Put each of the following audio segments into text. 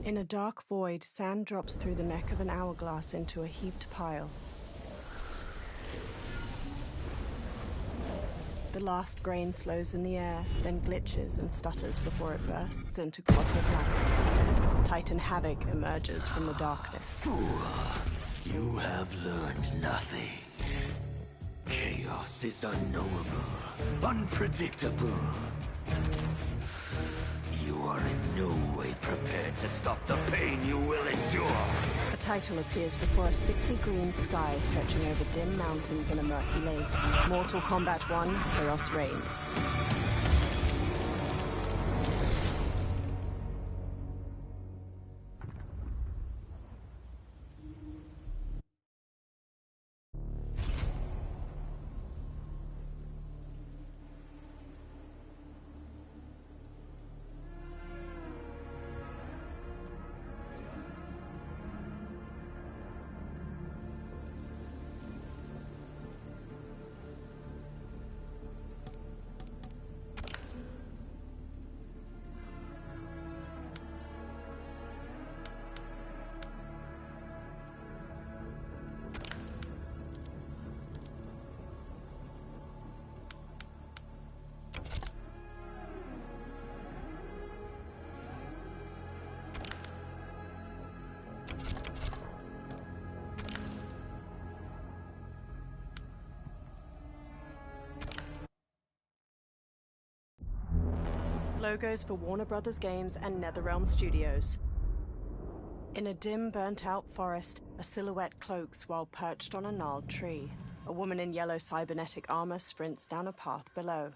In a dark void, sand drops through the neck of an hourglass into a heaped pile. The last grain slows in the air, then glitches and stutters before it bursts into cosmic light. Titan havoc emerges from the darkness. Fool, you have learned nothing. Chaos is unknowable, unpredictable. You are in no way prepared to stop the pain you will endure. A title appears before a sickly green sky stretching over dim mountains and a murky lake. Mortal Kombat 1, Chaos reigns. Logos for Warner Brothers Games and NetherRealm Studios. In a dim, burnt-out forest, a silhouette cloaks while perched on a gnarled tree. A woman in yellow cybernetic armor sprints down a path below.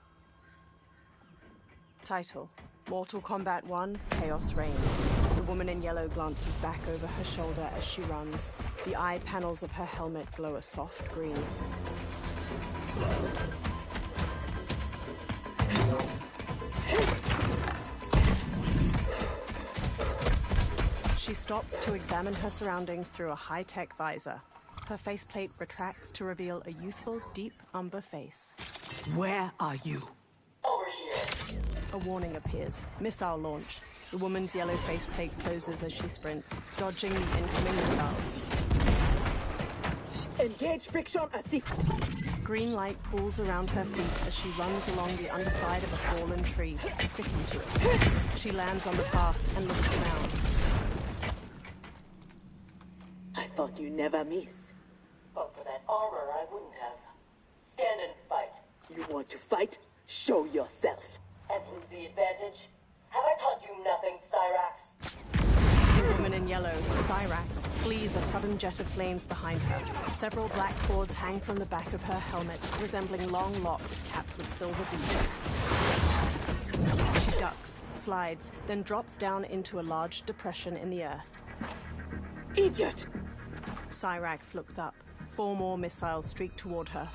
Title: Mortal Kombat 1, Chaos reigns. The woman in yellow glances back over her shoulder as she runs. The eye panels of her helmet glow a soft green. She stops to examine her surroundings through a high-tech visor. Her faceplate retracts to reveal a youthful, deep umber face. Where are you? Over here. A warning appears. Missile launch. The woman's yellow faceplate closes as she sprints, dodging the incoming missiles. Engage friction assist. Green light pools around her feet as she runs along the underside of a fallen tree, sticking to it. She lands on the path and looks around. I thought you never miss. But for that armor, I wouldn't have. Stand and fight. You want to fight? Show yourself. And lose the advantage? Have I taught you nothing, Cyrax? The woman in yellow, Cyrax, flees a sudden jet of flames behind her. Several black cords hang from the back of her helmet, resembling long locks capped with silver beads. She ducks, slides, then drops down into a large depression in the earth. Idiot! Cyrax looks up. 4 more missiles streak toward her.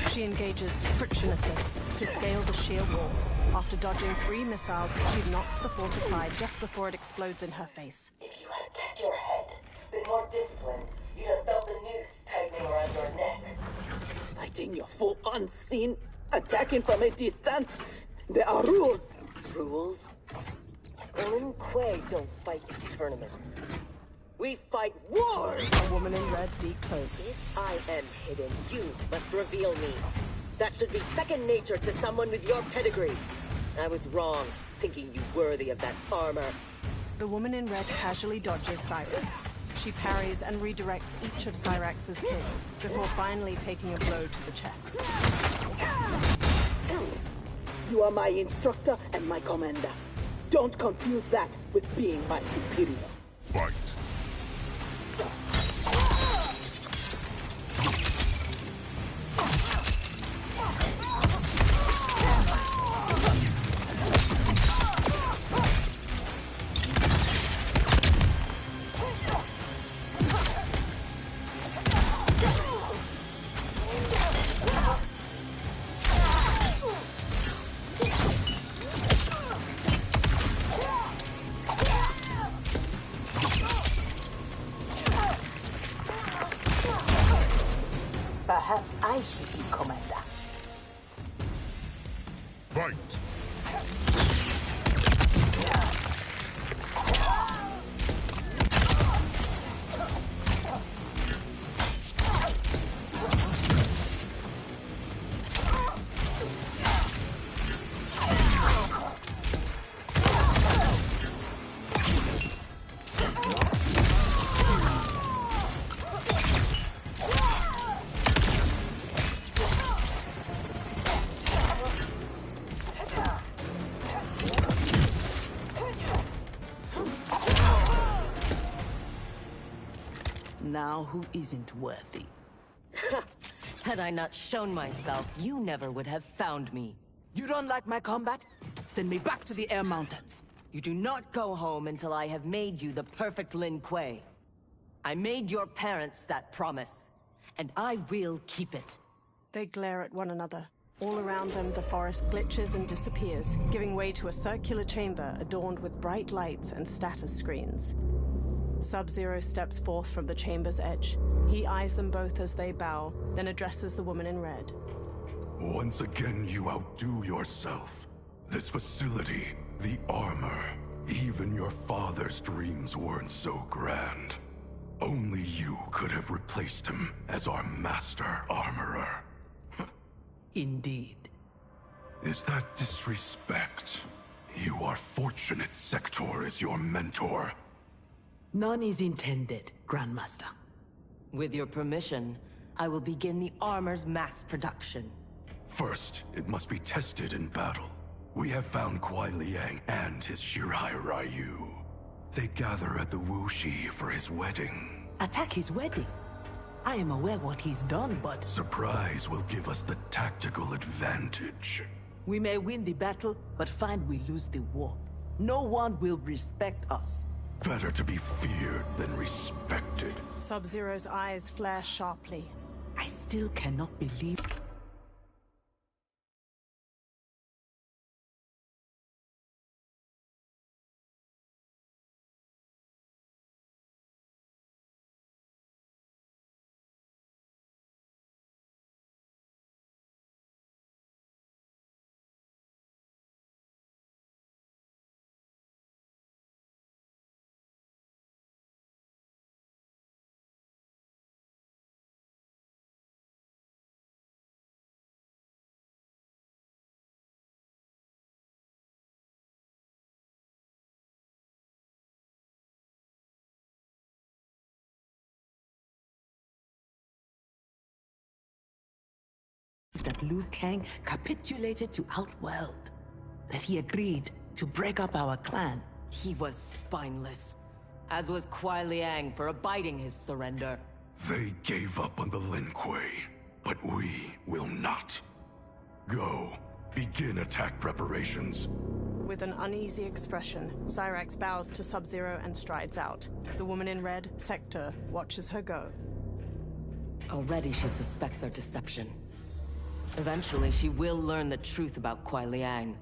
She engages friction assist to scale the sheer walls. After dodging 3 missiles, she knocks the 4th aside just before it explodes in her face. If you had kept your head, been more disciplined, you'd have felt the noose tightening around your neck. Fighting your foe unseen, attacking from a distance. There are rules. Rules? Lin Kuei don't fight in tournaments. We fight wars! A woman in red decloaks. If I am hidden, you must reveal me. That should be second nature to someone with your pedigree. I was wrong, thinking you worthy of that armor. The woman in red casually dodges Cyrax. She parries and redirects each of Cyrax's kicks, before finally taking a blow to the chest. You are my instructor and my commander. Don't confuse that with being my superior. Fight! Perhaps I should be commander. Fight! now who isn't worthy. Had I not shown myself, you never would have found me. You don't like my combat? Send me back to the Air Mountains. You do not go home until I have made you the perfect Lin Kuei. I made your parents that promise, and I will keep it. They glare at one another. All around them, the forest glitches and disappears, giving way to a circular chamber adorned with bright lights and status screens. Sub-Zero steps forth from the chamber's edge. He eyes them both as they bow, then addresses the woman in red. Once again, you outdo yourself. This facility, the armor, even your father's dreams weren't so grand. Only you could have replaced him as our master armorer. Indeed. Is that disrespect? You are fortunate Sector is your mentor. None is intended, Grandmaster. With your permission, I will begin the armor's mass production. First, it must be tested in battle. We have found Kuai Liang and his Shirai Ryu. They gather at the Wuxi for his wedding. Attack his wedding? I am aware what he's done, but... Surprise will give us the tactical advantage. We may win the battle, but find we lose the war. No one will respect us. Better to be feared than respected. Sub-Zero's eyes flare sharply. I still cannot believe... that Liu Kang capitulated to Outworld. That he agreed to break up our clan. He was spineless, as was Kuai Liang for abiding his surrender. They gave up on the Lin Kuei, but we will not. Go, begin attack preparations. With an uneasy expression, Cyrax bows to Sub-Zero and strides out. The woman in red, Sector, watches her go. Already she suspects our deception. Eventually, she will learn the truth about Kuai Liang.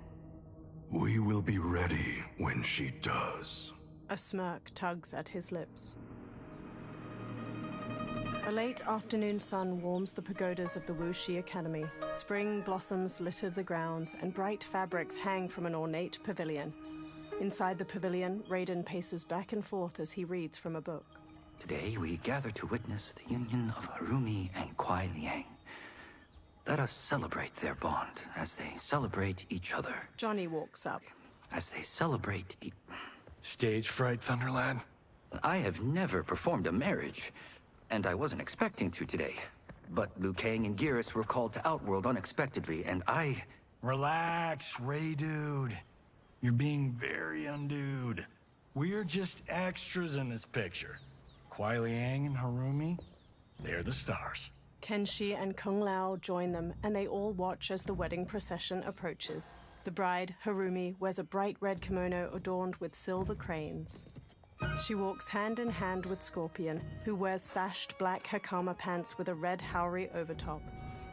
We will be ready when she does. A smirk tugs at his lips. A late afternoon sun warms the pagodas of the Wuxi Academy. Spring blossoms litter the grounds, and bright fabrics hang from an ornate pavilion. Inside the pavilion, Raiden paces back and forth as he reads from a book. Today we gather to witness the union of Harumi and Kuai Liang. Let us celebrate their bond as they celebrate each other. Johnny walks up. As they celebrate Stage fright, Thunderlad? I have never performed a marriage, and I wasn't expecting to today. But Liu Kang and Geras were called to Outworld unexpectedly, and I... Relax, Ray Dude. You're being very undude. We're just extras in this picture. Kuai Liang and Harumi, they're the stars. Kenshi and Kung Lao join them, and they all watch as the wedding procession approaches. The bride, Harumi, wears a bright red kimono adorned with silver cranes. She walks hand in hand with Scorpion, who wears sashed black hakama pants with a red haori overtop.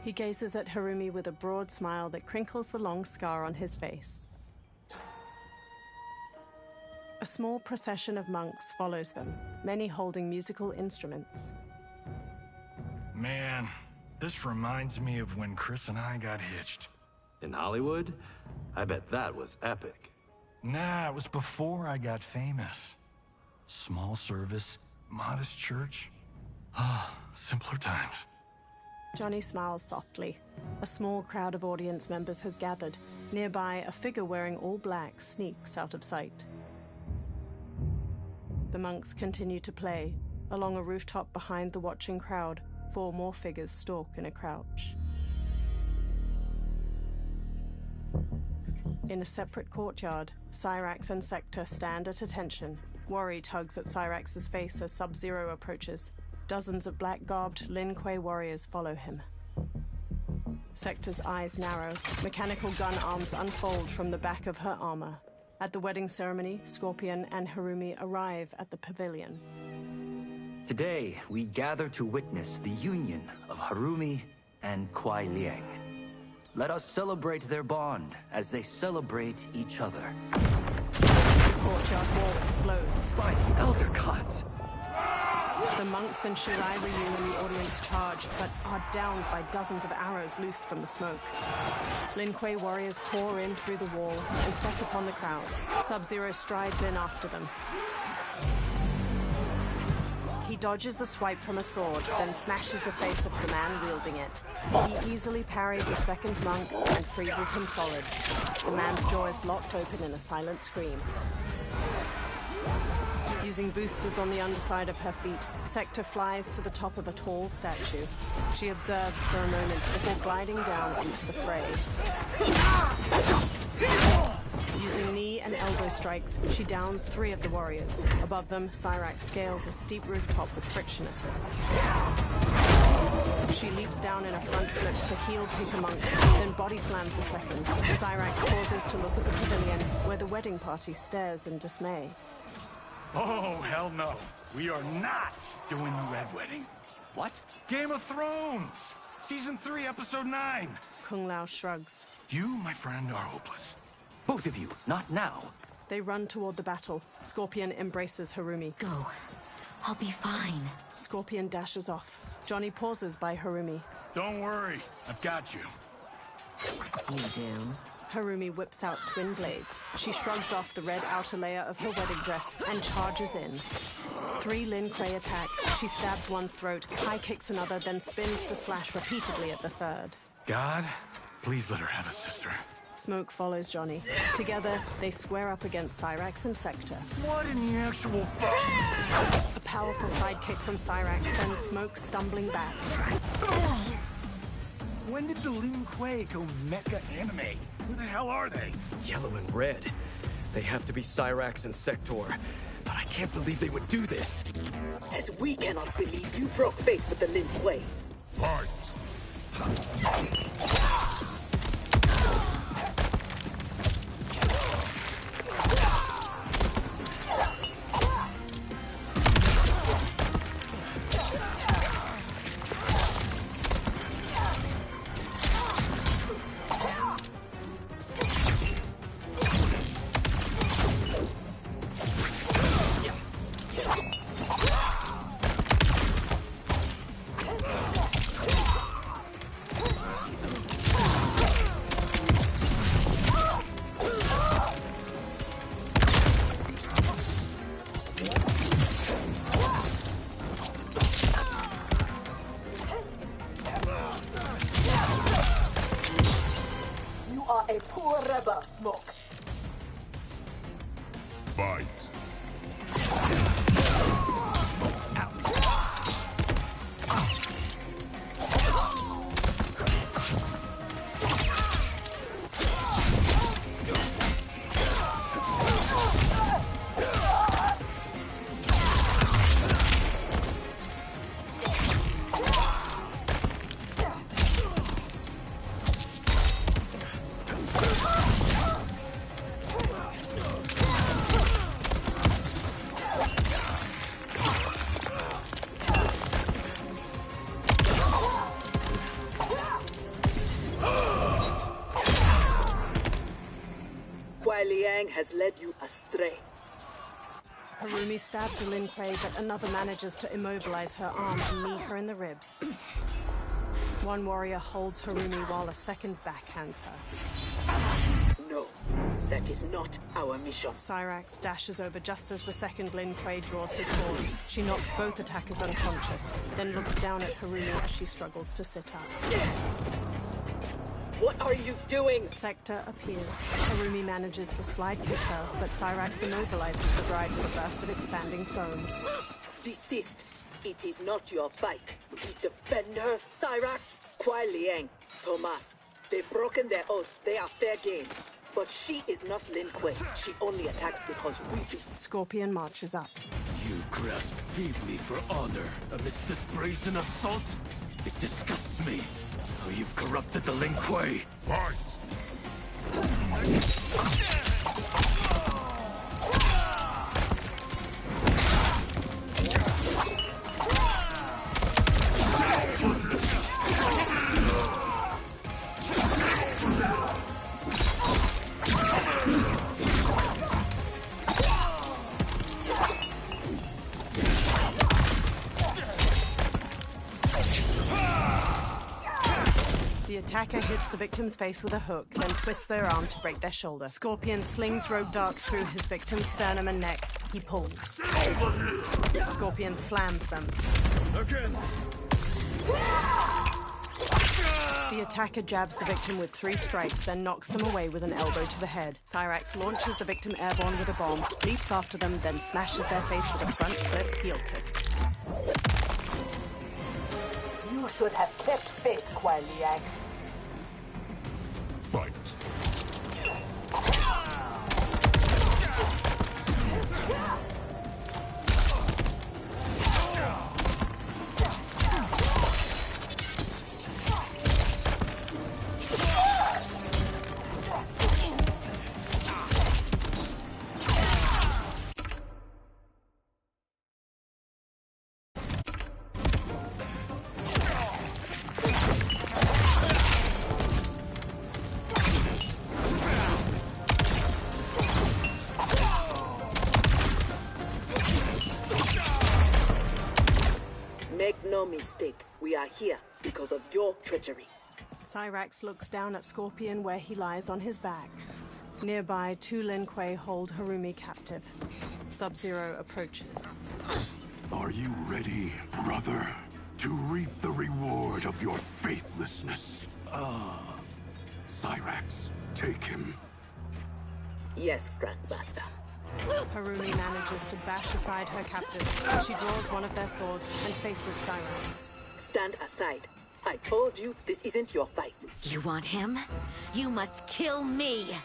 He gazes at Harumi with a broad smile that crinkles the long scar on his face. A small procession of monks follows them, many holding musical instruments. Man, this reminds me of when Chris and I got hitched. In Hollywood? I bet that was epic. Nah, it was before I got famous. Small service, modest church. Ah, simpler times. Johnny smiles softly. A small crowd of audience members has gathered. Nearby, a figure wearing all black sneaks out of sight. The monks continue to play. Along a rooftop behind the watching crowd, 4 more figures stalk in a crouch. In a separate courtyard, Cyrax and Sector stand at attention. Worry tugs at Cyrax's face as Sub-Zero approaches. Dozens of black-garbed Lin Kuei warriors follow him. Sector's eyes narrow. Mechanical gun arms unfold from the back of her armor. At the wedding ceremony, Scorpion and Harumi arrive at the pavilion. Today, we gather to witness the union of Harumi and Kuai Liang. Let us celebrate their bond as they celebrate each other. The courtyard wall explodes. By the Elder Gods! The monks and Shirai Ryu in the audience charge, but are downed by dozens of arrows loosed from the smoke. Lin Kuei warriors pour in through the wall and set upon the crowd. Sub-Zero strides in after them. He dodges the swipe from a sword, then smashes the face of the man wielding it. He easily parries a second monk and freezes him solid. The man's jaw is locked open in a silent scream. Using boosters on the underside of her feet, Sector flies to the top of a tall statue. She observes for a moment before gliding down into the fray. Using knee and elbow strikes, she downs 3 of the warriors. Above them, Cyrax scales a steep rooftop with friction assist. She leaps down in a front flip to heel kick a monk, then body slams a second. Cyrax pauses to look at the pavilion, where the wedding party stares in dismay. Oh, hell no. We are not doing the Red Wedding. What? Game of Thrones! Season 3, Episode 9. Kung Lao shrugs. You, my friend, are hopeless. Both of you, not now. They run toward the battle. Scorpion embraces Harumi. Go. I'll be fine. Scorpion dashes off. Johnny pauses by Harumi. Don't worry, I've got you. You do? Harumi whips out twin blades. She shrugs off the red outer layer of her wedding dress and charges in. 3 Lin Kuei attack. She stabs one's throat, high kicks another, then spins to slash repeatedly at the third. God, please let her have a sister. Smoke follows Johnny. Together, they square up against Cyrax and Sector. What in the actual fuck? A powerful sidekick from Cyrax sends Smoke stumbling back. When did the Lin Kuei go mecha anime? Who the hell are they? Yellow and red. They have to be Cyrax and Sector. But I can't believe they would do this. As we cannot believe you broke faith with the Lin Kuei. Fight! A poor rebel, Smoke. Fight! Kuai Liang has led you astray. Harumi stabs a Lin Kuei, but another manages to immobilize her arm and knee her in the ribs. One warrior holds Harumi while a second backhands her. No, that is not our mission. Cyrax dashes over just as the second Lin Kuei draws his sword. She knocks both attackers unconscious, then looks down at Harumi as she struggles to sit up. What are you doing? Sector appears. Harumi manages to slide kick her, but Cyrax immobilizes the bride with a burst of expanding foam. Desist. It is not your fight. Defend her, Cyrax. Kuai Liang, Thomas. They've broken their oath. They are fair game. But she is not Lin Kuei. She only attacks because we do. Scorpion marches up. You grasp feebly for honor amidst this brazen assault? It disgusts me how you've corrupted the Lin Kuei. Fight! The attacker hits the victim's face with a hook, then twists their arm to break their shoulder. Scorpion slings rogue darts through his victim's sternum and neck. He pulls. Scorpion slams them. Again! The attacker jabs the victim with 3 strikes, then knocks them away with an elbow to the head. Cyrax launches the victim airborne with a bomb, leaps after them, then smashes their face with a front flip heel kick. You should have kept faith, Kuai Liang. Fight! Make no mistake, we are here because of your treachery. Cyrax looks down at Scorpion where he lies on his back. Nearby, 2 Lin Kuei hold Harumi captive. Sub-Zero approaches. Are you ready, brother, to reap the reward of your faithlessness? Cyrax, take him. Yes, Grandmaster. Harumi manages to bash aside her captive. She draws one of their swords and faces Cyrax. Stand aside. I told you this isn't your fight. You want him? You must kill me!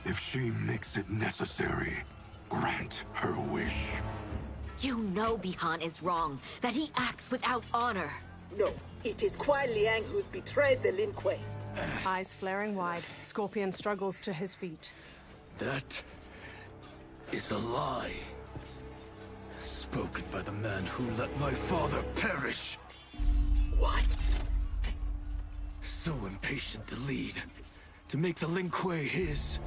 If she makes it necessary, grant her wish. You know Bihan is wrong, that he acts without honor. No, it is Kuai Liang who's betrayed the Lin Kuei. Eyes flaring wide, Scorpion struggles to his feet. That is a lie. Spoken by the man who let my father perish. What? So impatient to lead, to make the Lin Kuei his.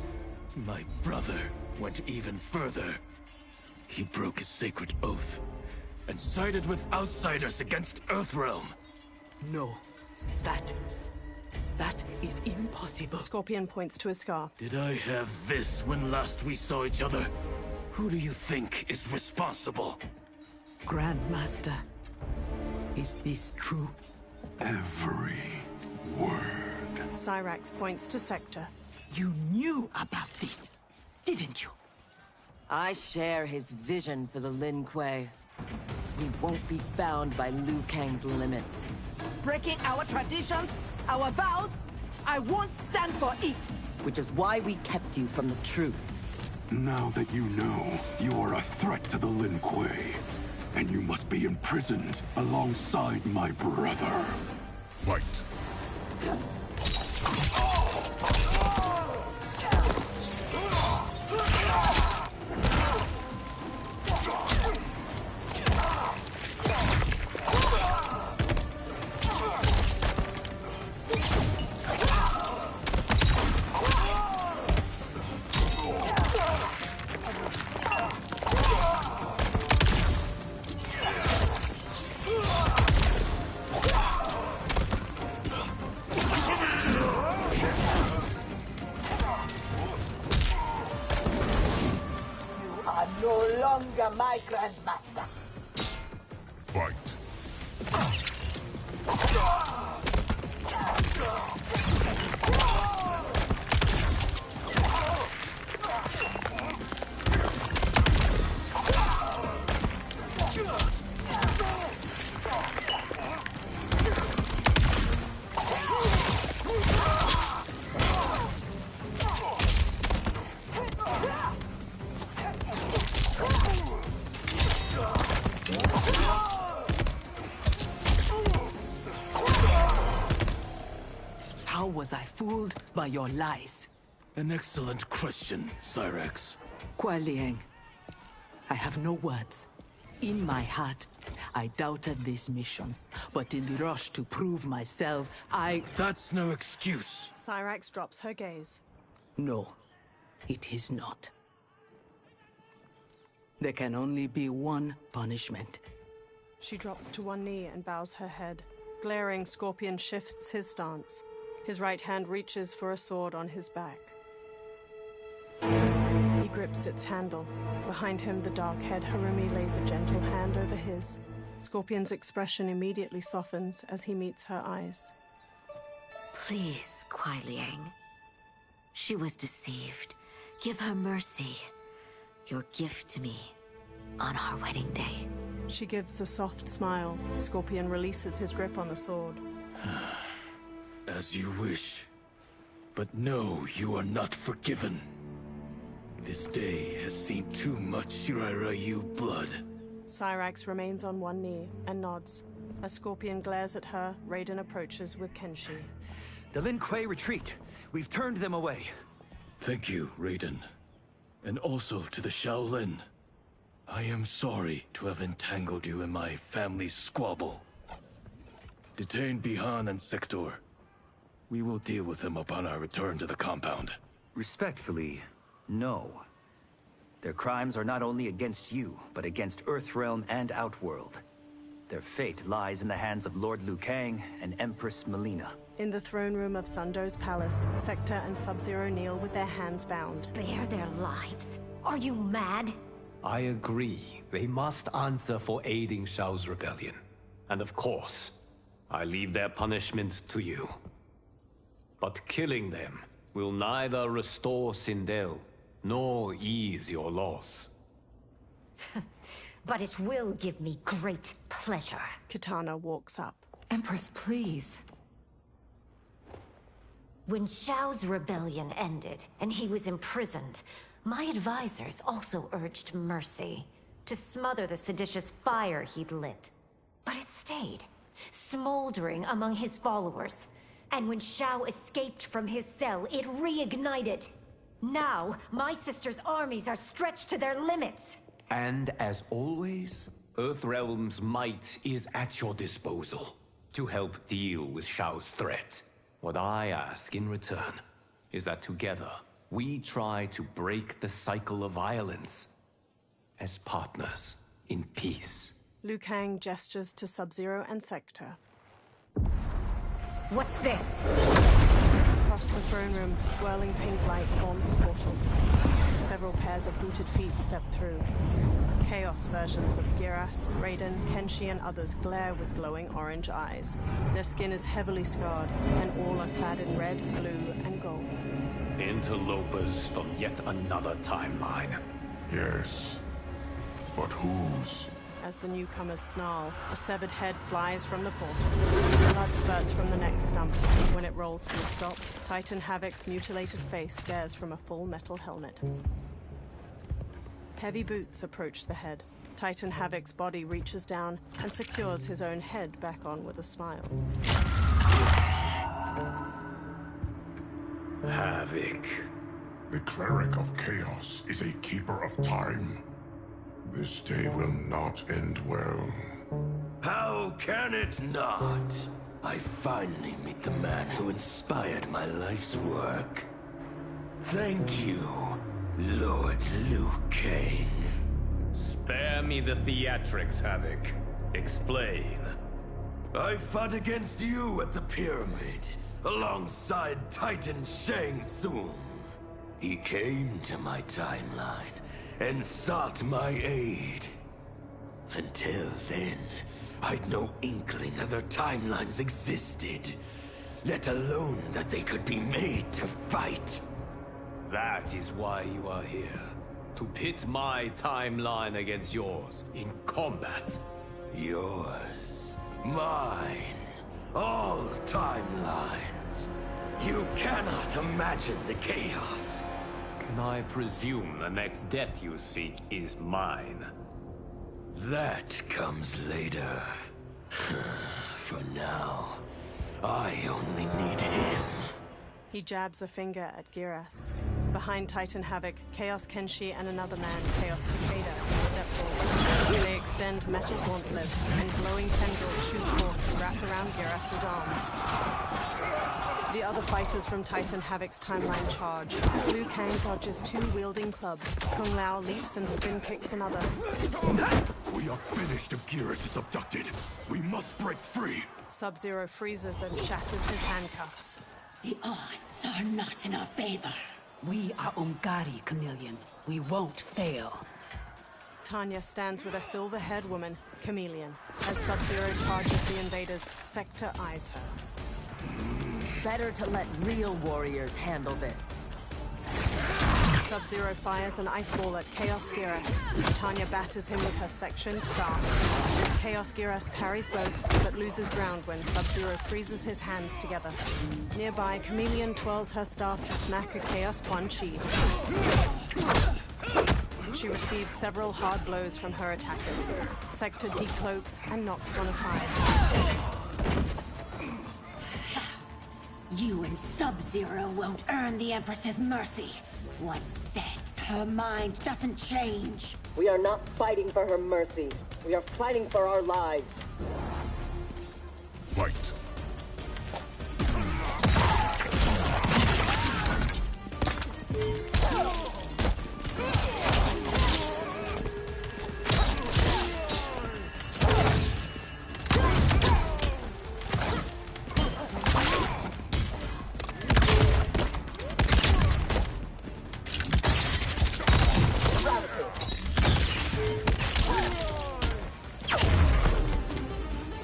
My brother went even further. He broke his sacred oath and sided with outsiders against Earthrealm. No, that is impossible. Scorpion points to his scar. Did I have this when last we saw each other? Who do you think is responsible? Grandmaster, is this true? Every word. Cyrax points to Sector. You knew about this, didn't you? I share his vision for the Lin Kuei. We won't be bound by Liu Kang's limits. Breaking our traditions, our vows, I won't stand for it. Which is why we kept you from the truth. Now that you know, you are a threat to the Lin Kuei, and you must be imprisoned alongside my brother. Fight! No longer my grandmaster. Fight! Was I fooled by your lies? An excellent question, Cyrax. Kuai Liang, I have no words. In my heart, I doubted this mission, but in the rush to prove myself, That's no excuse. Cyrax drops her gaze. No, it is not. There can only be one punishment. She drops to one knee and bows her head. Glaring, Scorpion shifts his stance. His right hand reaches for a sword on his back. He grips its handle. Behind him, the dark-haired Harumi lays a gentle hand over his. Scorpion's expression immediately softens as he meets her eyes. Please, Kuai Liang. She was deceived. Give her mercy. Your gift to me on our wedding day. She gives a soft smile. Scorpion releases his grip on the sword. As you wish. But no, you are not forgiven. This day has seen too much Shirairyu blood. Cyrax remains on one knee and nods. As Scorpion glares at her, Raiden approaches with Kenshi. The Lin Kuei retreat. We've turned them away. Thank you, Raiden. And also to the Shaolin. I am sorry to have entangled you in my family's squabble. Detain Bihan and Sector. We will deal with them upon our return to the compound. Respectfully, no. Their crimes are not only against you, but against Earthrealm and Outworld. Their fate lies in the hands of Lord Liu Kang and Empress Melina. In the throne room of Sundo's palace, Sector and Sub-Zero kneel with their hands bound. Spare their lives? Are you mad? I agree. They must answer for aiding Shao's rebellion. And of course, I leave their punishment to you. But killing them will neither restore Sindel, nor ease your loss. But it will give me great pleasure. Kitana walks up. Empress, please. When Shao's rebellion ended, and he was imprisoned, my advisors also urged mercy, to smother the seditious fire he'd lit. But it stayed, smoldering among his followers. And when Shao escaped from his cell, it reignited. Now, my sister's armies are stretched to their limits. And as always, Earthrealm's might is at your disposal to help deal with Shao's threat. What I ask in return is that together, we try to break the cycle of violence as partners in peace. Liu Kang gestures to Sub-Zero and Sector. What's this? Across the throne room, swirling pink light forms a portal. Several pairs of booted feet step through. Chaos versions of Giras, Raiden, Kenshi, and others glare with glowing orange eyes. Their skin is heavily scarred, and all are clad in red, blue, and gold. Interlopers from yet another timeline. Yes. But whose? As the newcomers snarl, a severed head flies from the portal. Blood spurts from the neck stump. When it rolls to a stop, Titan Havoc's mutilated face stares from a full metal helmet. Heavy boots approach the head. Titan Havoc's body reaches down and secures his own head back on with a smile. Havoc. The cleric of chaos is a keeper of time. This day will not end well. How can it not? I finally meet the man who inspired my life's work. Thank you, Lord Liu Kang. Spare me the theatrics, Havoc. Explain. I fought against you at the pyramid, alongside Titan Shang Tsung. He came to my timeline and sought my aid. Until then, I'd no inkling other timelines existed, let alone that they could be made to fight. That is why you are here. To pit my timeline against yours in combat. Yours, mine, all timelines. You cannot imagine the chaos. Can I presume the next death you seek is mine? That comes later. For now, I only need him. He jabs a finger at Giras. Behind Titan Havoc, Chaos Kenshi and another man, Chaos Takeda, step forward. They extend metal gauntlets, and glowing tendrils shoot forth to wrap around Giras's arms. The other fighters from Titan Havoc's timeline charge. Liu Kang dodges two wielding clubs. Kung Lao leaps and spin kicks another. We are finished if Geras is abducted. We must break free. Sub-Zero freezes and shatters his handcuffs. The odds are not in our favor. We are Ungari, Chameleon. We won't fail. Tanya stands with a silver-haired woman, Chameleon. As Sub-Zero charges the invaders, Sector eyes her. Better to let real warriors handle this. Sub-Zero fires an ice ball at Chaos Giras. Tanya batters him with her section staff. Chaos Giras parries both, but loses ground when Sub-Zero freezes his hands together. Nearby, Chameleon twirls her staff to smack a Chaos Quan Chi. She receives several hard blows from her attackers. Sector decloaks and knocks one aside. You and Sub-Zero won't earn the Empress's mercy. Once said, her mind doesn't change. We are not fighting for her mercy. We are fighting for our lives. Fight.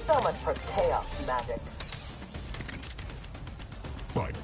So much for chaos magic. Fight.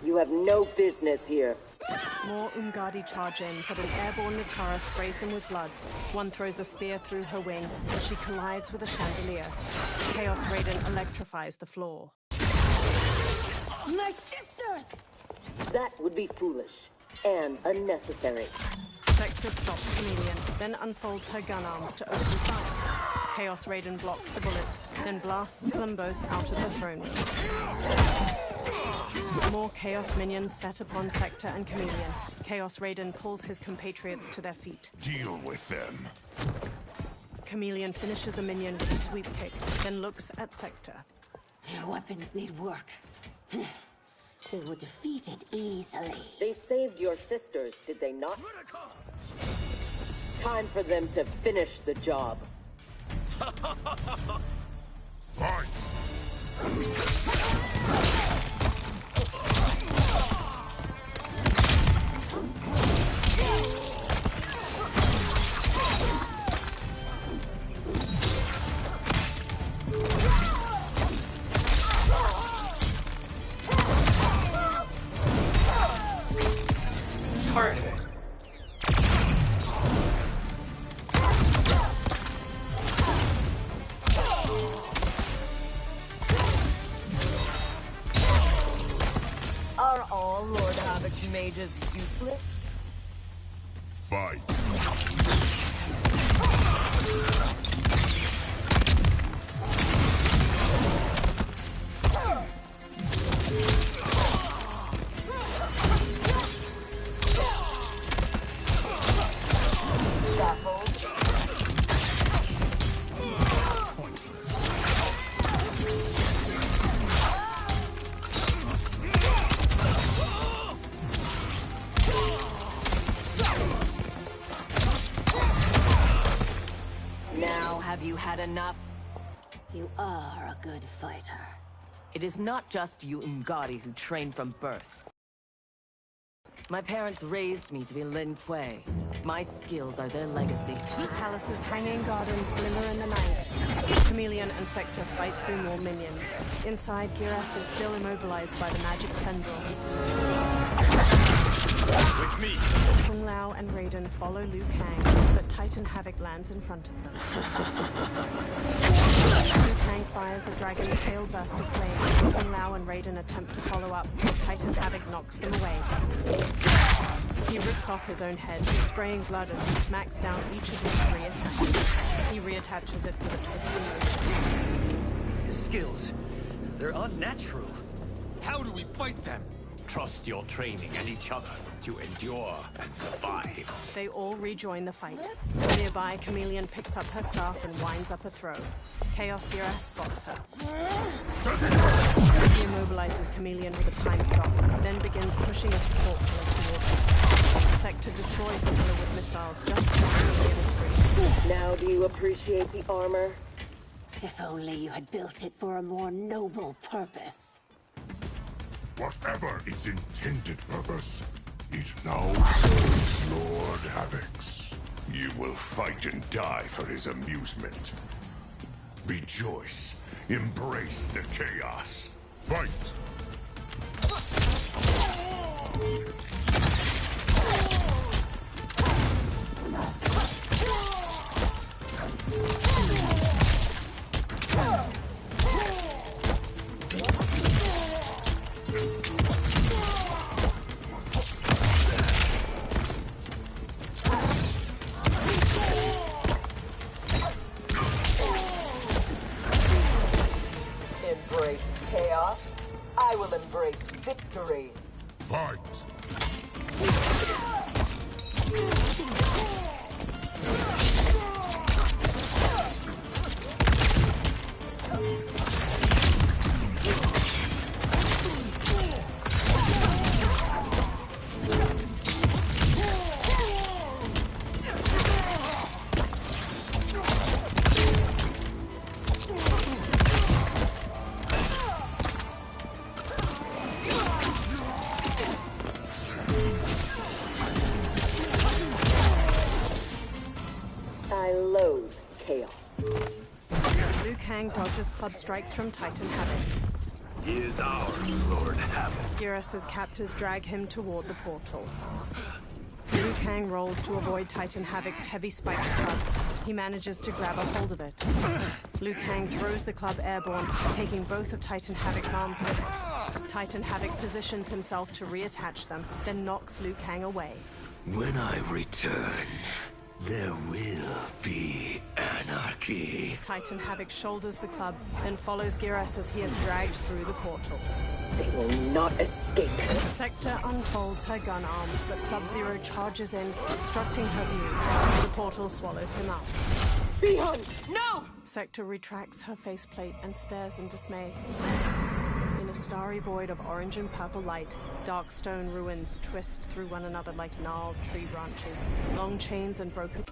You have no business here. More Ungadi charge in, but an airborne Natara sprays them with blood. One throws a spear through her wing, and she collides with a chandelier. Chaos Raiden electrifies the floor. My sisters! That would be foolish and unnecessary. Sector stops Chameleon, then unfolds her gun arms to open fire. Chaos Raiden blocks the bullets, then blasts them both out of the throne room. More Chaos minions set upon Sector and Chameleon. Chaos Raiden pulls his compatriots to their feet. Deal with them. Chameleon finishes a minion with a sweep kick, then looks at Sector. Your weapons need work. They were defeated easily. They saved your sisters, did they not? Time for them to finish the job. Fight! Targeted. Are all Lord Havoc's mages useless? Fight! Have you had enough? You are a good fighter. It is not just you Ungari who train from birth. My parents raised me to be Lin Kuei. My skills are their legacy. The palace's hanging gardens glimmer in the night. Chameleon and Sector fight through more minions. Inside, Giras is still immobilized by the magic tendrils. With me! Kung Lao and Raiden follow Liu Kang, but Titan Havoc lands in front of them. Liu Kang fires the dragon's tail burst of flame. Kung Lao and Raiden attempt to follow up, but Titan Havoc knocks them away. He rips off his own head, spraying blood as he smacks down each of his 3 attacks. He reattaches it with a twisting motion. His skills, they're unnatural. How do we fight them? Trust your training and each other to endure and survive. They all rejoin the fight. Nearby, Chameleon picks up her staff and winds up a throw. Chaos Giras spots her. He immobilizes Chameleon with a time stop, then begins pushing a support pillar towards her. Sector destroys the pillar with missiles just as Chameleon is free. Now do you appreciate the armor? If only you had built it for a more noble purpose. Whatever its intended purpose, it now serves Lord Havoc's. You will fight and die for his amusement. Rejoice. Embrace the chaos. Fight! Embrace chaos. I will embrace victory. Fight! I loathe chaos. Liu Kang dodges club strikes from Titan Havoc. He is ours, Lord Havoc. Giras' captors drag him toward the portal. Liu Kang rolls to avoid Titan Havoc's heavy spiked club. He manages to grab a hold of it. Liu Kang throws the club airborne, taking both of Titan Havoc's arms with it. Titan Havoc positions himself to reattach them, then knocks Liu Kang away. When I return, there will be anarchy. Titan Havoc shoulders the club, then follows Giras as he is dragged through the portal. They will not escape. Sector unfolds her gun arms, but Sub-Zero charges in, obstructing her view. The portal swallows him up. Behind! No! Sector retracts her faceplate and stares in dismay. In a starry void of orange and purple light, dark stone ruins twist through one another like gnarled tree branches. Long chains and broken...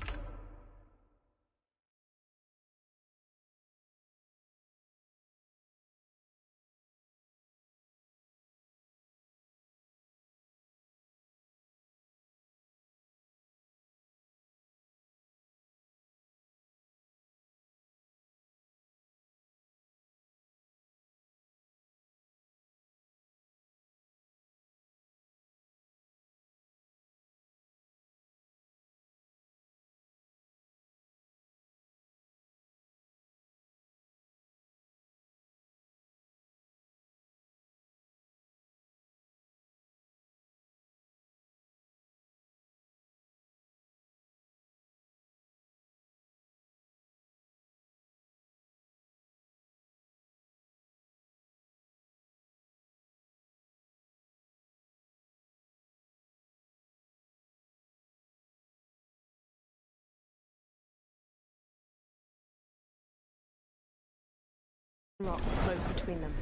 rocks float between them.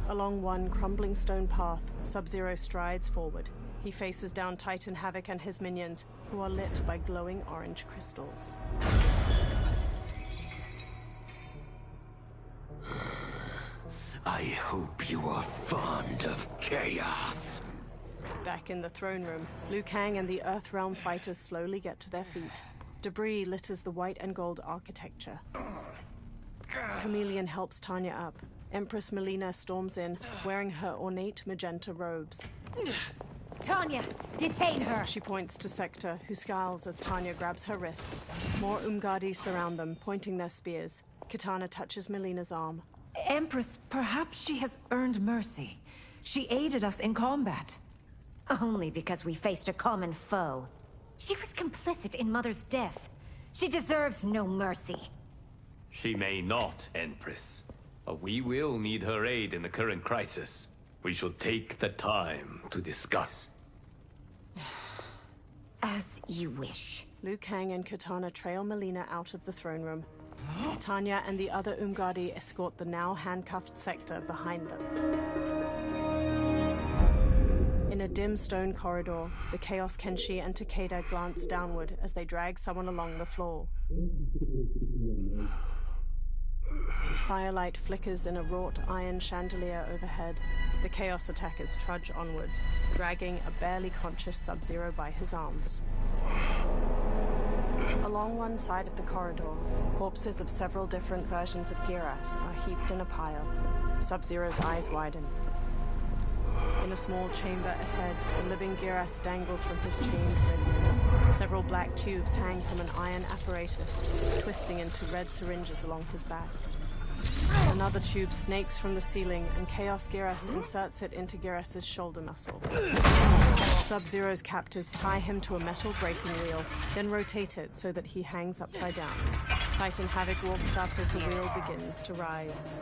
Along one crumbling stone path, Sub-Zero strides forward. He faces down Titan Havoc and his minions, who are lit by glowing orange crystals. I hope you are fond of chaos. Back in the throne room, Liu Kang and the Earthrealm fighters slowly get to their feet. Debris litters the white and gold architecture. Chameleon helps Tanya up. Empress Melina storms in, wearing her ornate magenta robes. Tanya, detain her! She points to Sector, who scowls as Tanya grabs her wrists. More Umgadi surround them, pointing their spears. Kitana touches Melina's arm. Empress, perhaps she has earned mercy. She aided us in combat. Only because we faced a common foe. She was complicit in Mother's death. She deserves no mercy. She may not, Empress. But we will need her aid in the current crisis. We should take the time to discuss. As you wish. Liu Kang and Kitana trail Melina out of the throne room. Tanya and the other Umgadi escort the now handcuffed Sector behind them. In a dim stone corridor, the Chaos Kenshi and Takeda glance downward as they drag someone along the floor. Firelight flickers in a wrought iron chandelier overhead. The Chaos attackers trudge onward, dragging a barely conscious Sub-Zero by his arms. Along one side of the corridor, corpses of several different versions of Geras are heaped in a pile. Sub-Zero's eyes widen. In a small chamber ahead, a living Geras dangles from his chained wrists. Several black tubes hang from an iron apparatus, twisting into red syringes along his back. Another tube snakes from the ceiling, and Chaos Geras inserts it into Geras's shoulder muscle. Sub-Zero's captors tie him to a metal braking wheel, then rotate it so that he hangs upside down. Titan Havoc walks up as the wheel begins to rise.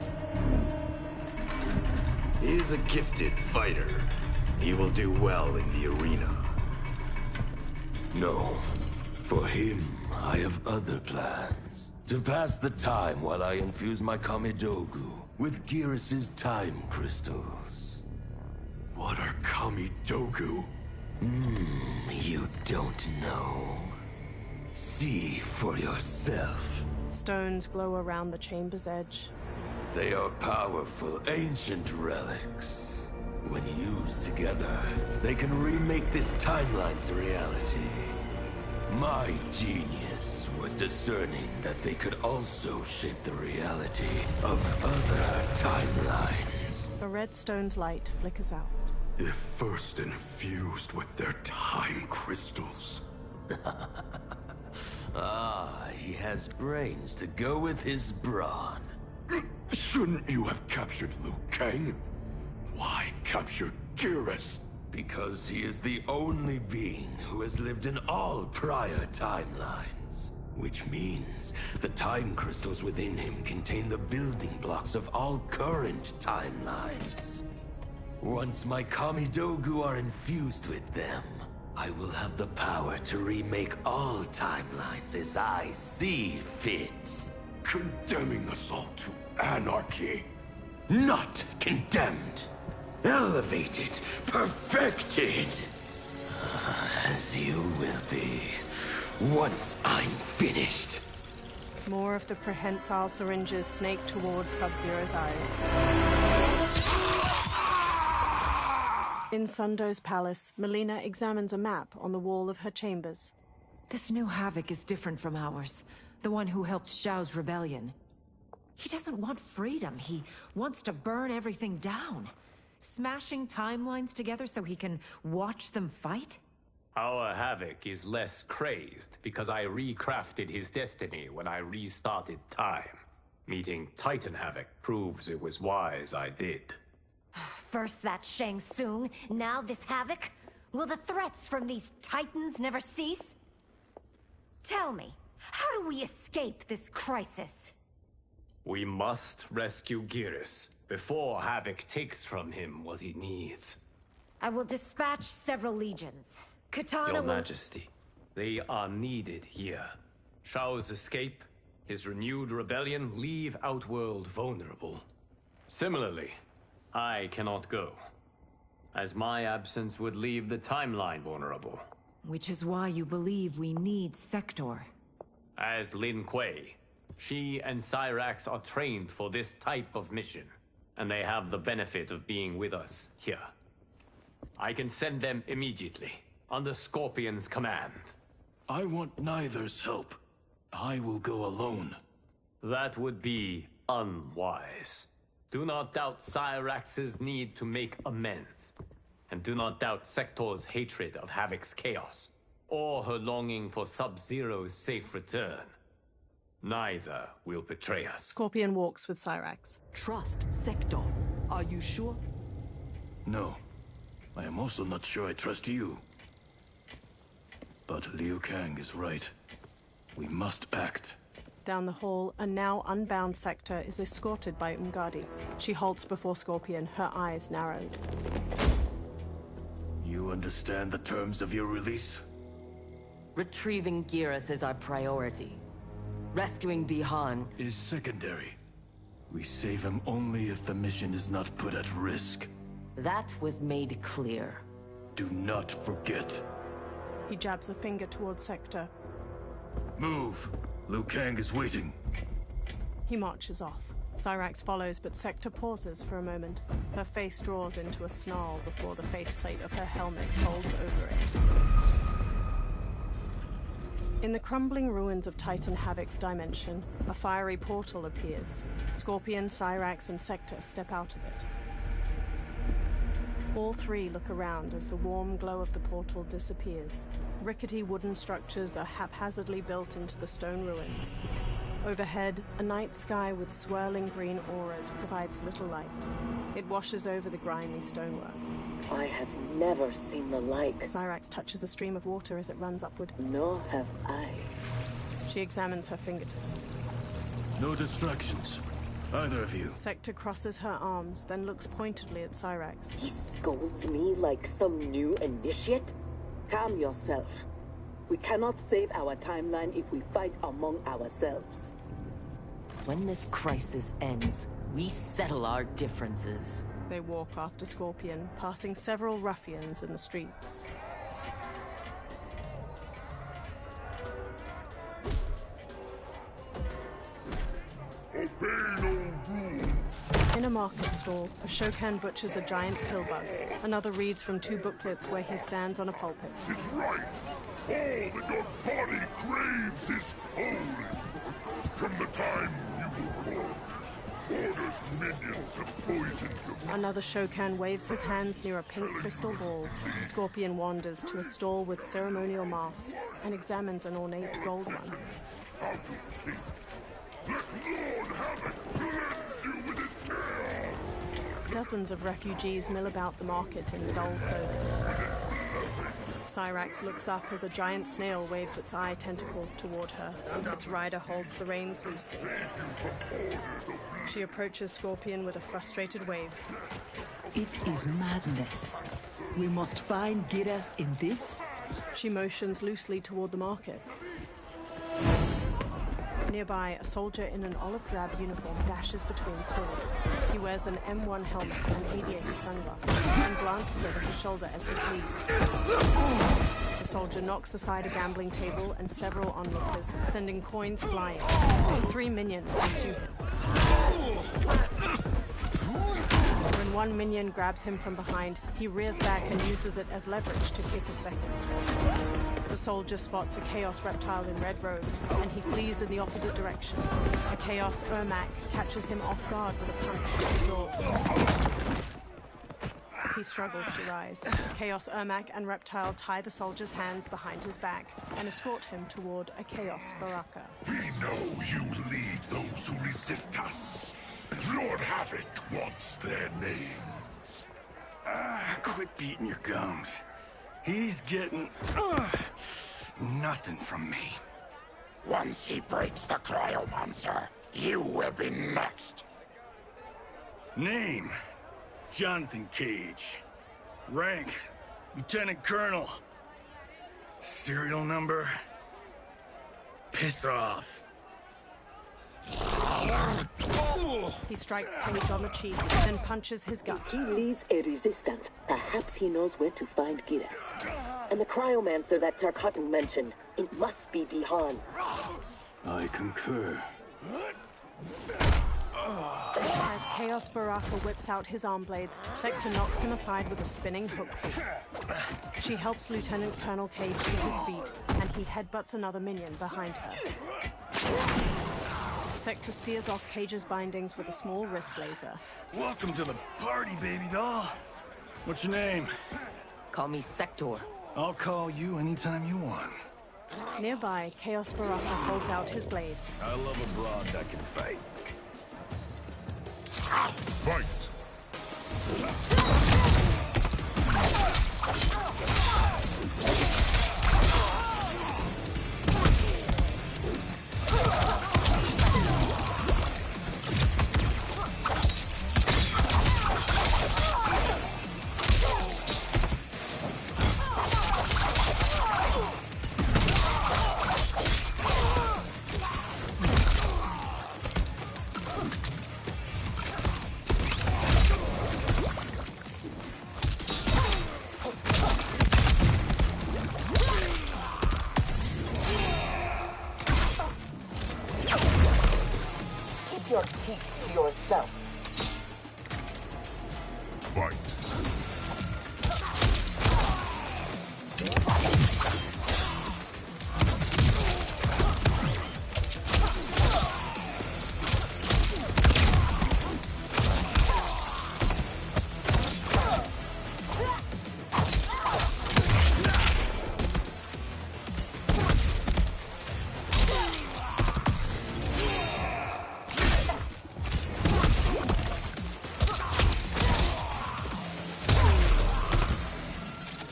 He is a gifted fighter. He will do well in the arena. No. For him, I have other plans. To pass the time while I infuse my Kamidogu with Geras' time crystals. What are Kamidogu? You don't know. See for yourself. Stones glow around the chamber's edge. They are powerful, ancient relics. When used together, they can remake this timeline's reality. My genius was discerning that they could also shape the reality of other timelines. The red stone's light flickers out. If first infused with their time crystals. He has brains to go with his brawn. Shouldn't you have captured Liu Kang? Why capture Geras? Because he is the only being who has lived in all prior timelines. Which means the time crystals within him contain the building blocks of all current timelines. Once my Kamidogu are infused with them, I will have the power to remake all timelines as I see fit. Condemning us all to anarchy. Not condemned. Elevated. Perfected. As you will be. Once I'm finished. More of the prehensile syringes snake toward Sub-Zero's eyes. In Sundo's palace, Melina examines a map on the wall of her chambers. This new Havoc is different from ours. The one who helped Xiao's rebellion. He doesn't want freedom. He wants to burn everything down. Smashing timelines together so he can watch them fight? Our Havoc is less crazed because I recrafted his destiny when I restarted time. Meeting Titan Havoc proves it was wise I did. First that Shang Tsung, now this Havoc? Will the threats from these Titans never cease? Tell me, how do we escape this crisis? We must rescue Geras before Havoc takes from him what he needs. I will dispatch several legions. Kitana Your will... Majesty, they are needed here. Shao's escape, his renewed rebellion leave Outworld vulnerable. Similarly, I cannot go, as my absence would leave the timeline vulnerable. Which is why you believe we need Sector. As Lin Kuei, she and Cyrax are trained for this type of mission, and they have the benefit of being with us here. I can send them immediately, under Scorpion's command. I want neither's help. I will go alone. That would be unwise. Do not doubt Cyrax's need to make amends. And do not doubt Sector's hatred of Havoc's chaos, or her longing for Sub-Zero's safe return. Neither will betray us. Scorpion walks with Cyrax. Trust Sector. Are you sure? No. I am also not sure I trust you. But Liu Kang is right. We must act. Down the hall, a now unbound Sector is escorted by Umgadi. She halts before Scorpion, her eyes narrowed. You understand the terms of your release? Retrieving Geras is our priority. Rescuing Bihan is secondary. We save him only if the mission is not put at risk. That was made clear. Do not forget. He jabs a finger towards Sector. Move! Liu Kang is waiting. He marches off. Cyrax follows, but Sector pauses for a moment. Her face draws into a snarl before the faceplate of her helmet folds over it. In the crumbling ruins of Titan Havoc's dimension, a fiery portal appears. Scorpion, Cyrax, and Sector step out of it. All three look around as the warm glow of the portal disappears. Rickety wooden structures are haphazardly built into the stone ruins. Overhead, a night sky with swirling green auras provides little light. It washes over the grimy stonework. I have never seen the like. Cyrax touches a stream of water as it runs upward. Nor have I. She examines her fingertips. No distractions. Either of you. Sector crosses her arms, then looks pointedly at Cyrax. He scolds me like some new initiate? Calm yourself. We cannot save our timeline if we fight among ourselves. When this crisis ends, we settle our differences. They walk after Scorpion, passing several ruffians in the streets. Obey no rules. In a market stall, a Shokan butchers a giant pillbug. Another reads from two booklets where he stands on a pulpit. Is right. All that your body craves is holy. From the time you were born, Order's minions have poisoned your... Another Shokan waves his hands near a pink crystal ball. Scorpion wanders to a stall with ceremonial masks and examines an ornate gold one. How to think. Let Lord Havoc cleanse you with his chaos! Dozens of refugees mill about the market in dull clothing. Cyrax looks up as a giant snail waves its eye tentacles toward her. Its rider holds the reins loosely. She approaches Scorpion with a frustrated wave. It is madness. We must find Geras in this. She motions loosely toward the market. Nearby, a soldier in an olive drab uniform dashes between stalls. He wears an M1 helmet and aviator sunglasses and glances over his shoulder as he flees. The soldier knocks aside a gambling table and several onlookers, sending coins flying. 3 minions pursue him. When one minion grabs him from behind, he rears back and uses it as leverage to kick a second. The soldier spots a Chaos reptile in red robes, and he flees in the opposite direction. A Chaos Ermac catches him off guard with a punch to the jaw. He struggles to rise. Chaos Ermac and Reptile tie the soldier's hands behind his back and escort him toward a Chaos Baraka. We know you lead those who resist us. Lord Havoc wants their names. Quit beating your gums. He's getting nothing from me. Once he breaks the cryomancer, you will be next. Name: Jonathan Cage. Rank: Lieutenant Colonel. Serial number: piss off. He strikes Cage on the cheek, then punches his gut. If he leads a resistance, perhaps he knows where to find Geras. And the cryomancer that Tarkatan mentioned, it must be Bihan. I concur. As Chaos Baraka whips out his arm blades, Sector knocks him aside with a spinning hook kick. She helps Lieutenant Colonel Cage to his feet, and he headbutts another minion behind her. Sector sears off Cage's bindings with a small wrist laser. Welcome to the party, baby doll. What's your name? Call me Sector. I'll call you anytime you want. Nearby, Chaos Baraka holds out his blades. I love a broad that can fight. Fight! Your teeth to yourself. Fight.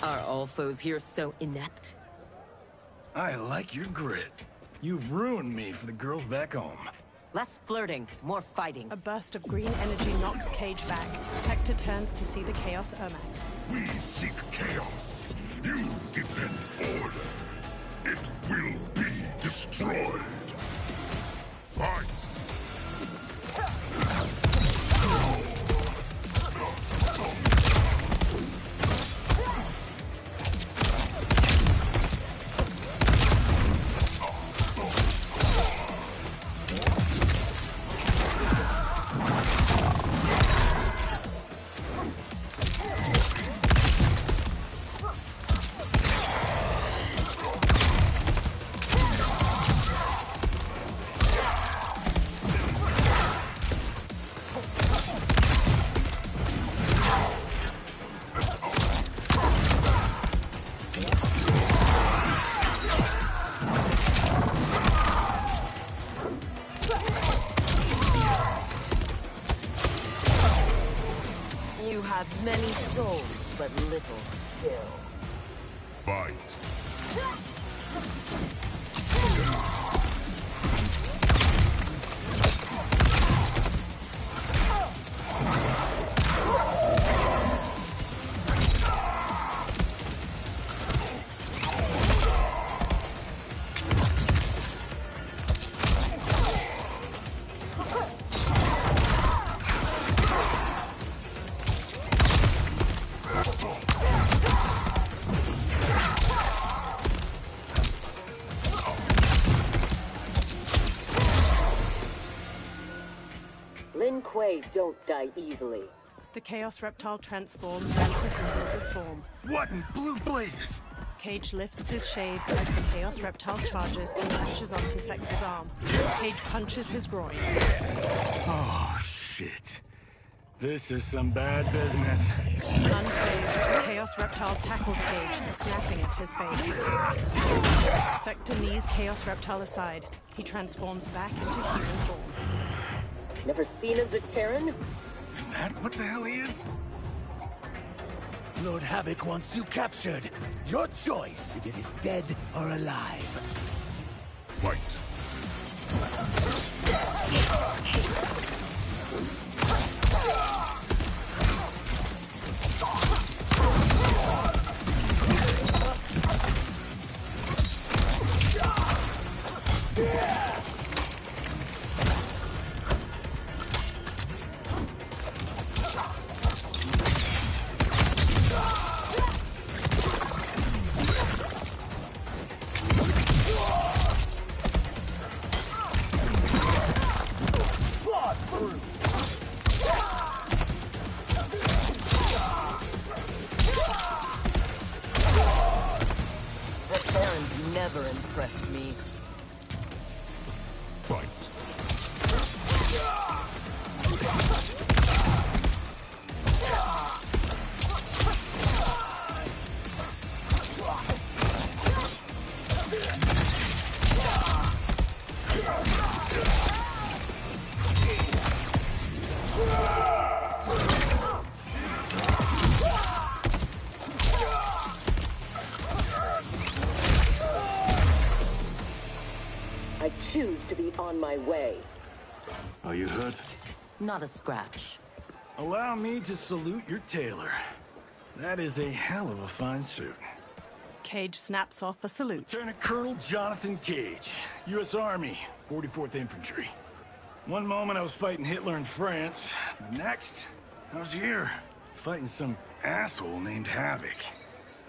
Are all foes here so inept? I like your grit. You've ruined me for the girls back home. Less flirting, more fighting. A burst of green energy knocks Cage back. Sector turns to see the Chaos Ermac. We seek chaos. You defend order. It will be destroyed. Fight! You have many souls, but little skill. Fight! Lin Kuei don't die easily. The Chaos Reptile transforms into his lizard form. What in blue blazes? Cage lifts his shades as the Chaos Reptile charges and latches onto Sector's arm. Cage punches his groin. Oh, shit. This is some bad business. Unfazed, the Chaos Reptile tackles Cage, snapping at his face. Sector knees Chaos Reptile aside. He transforms back into human form. Never seen a Zaterran? Is that what the hell he is? Lord Havoc wants you captured. Your choice if it is dead or alive. Fight! choose to be on my way. Are you hurt? Not a scratch. Allow me to salute your tailor. That is a hell of a fine suit. Cage snaps off a salute. Lieutenant Colonel Jonathan Cage, U.S. Army, 44th Infantry. One moment I was fighting Hitler in France. The next, I was here, fighting some asshole named Havoc.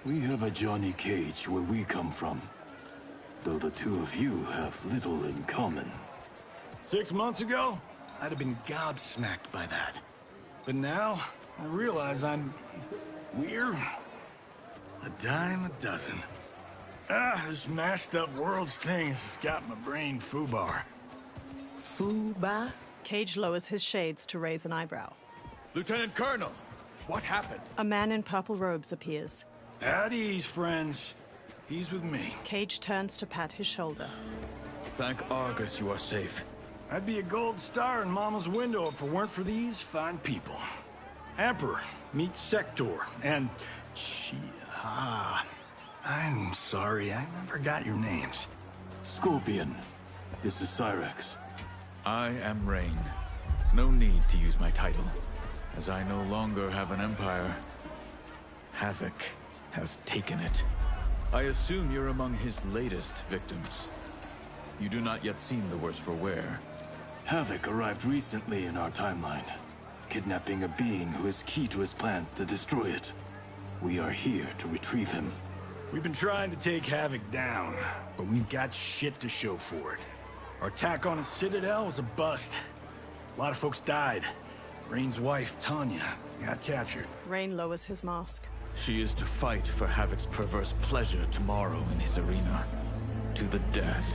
We have a Johnny Cage where we come from. Though the two of you have little in common. 6 months ago, I'd have been gobsmacked by that. But now, I realize I'm weird. A dime a dozen. This mashed up world's thing has got my brain foobar. Foobar? Cage lowers his shades to raise an eyebrow. Lieutenant Colonel, what happened? A man in purple robes appears. At ease, friends. He's with me. Cage turns to pat his shoulder. Thank Argus you are safe. I'd be a gold star in Mama's window if it weren't for these fine people. Emperor, meet Sector, and... I'm sorry, I never got your names. Scorpion, this is Cyrax. I am Rain. No need to use my title, as I no longer have an empire. Havoc has taken it. I assume you're among his latest victims. You do not yet seem the worse for wear. Havoc arrived recently in our timeline, kidnapping a being who is key to his plans to destroy it. We are here to retrieve him. We've been trying to take Havoc down, but we've got shit to show for it. Our attack on his citadel was a bust. A lot of folks died. Rain's wife, Tanya, got captured. Rain lowers his mask. She is to fight for Havoc's perverse pleasure tomorrow in his arena. To the death.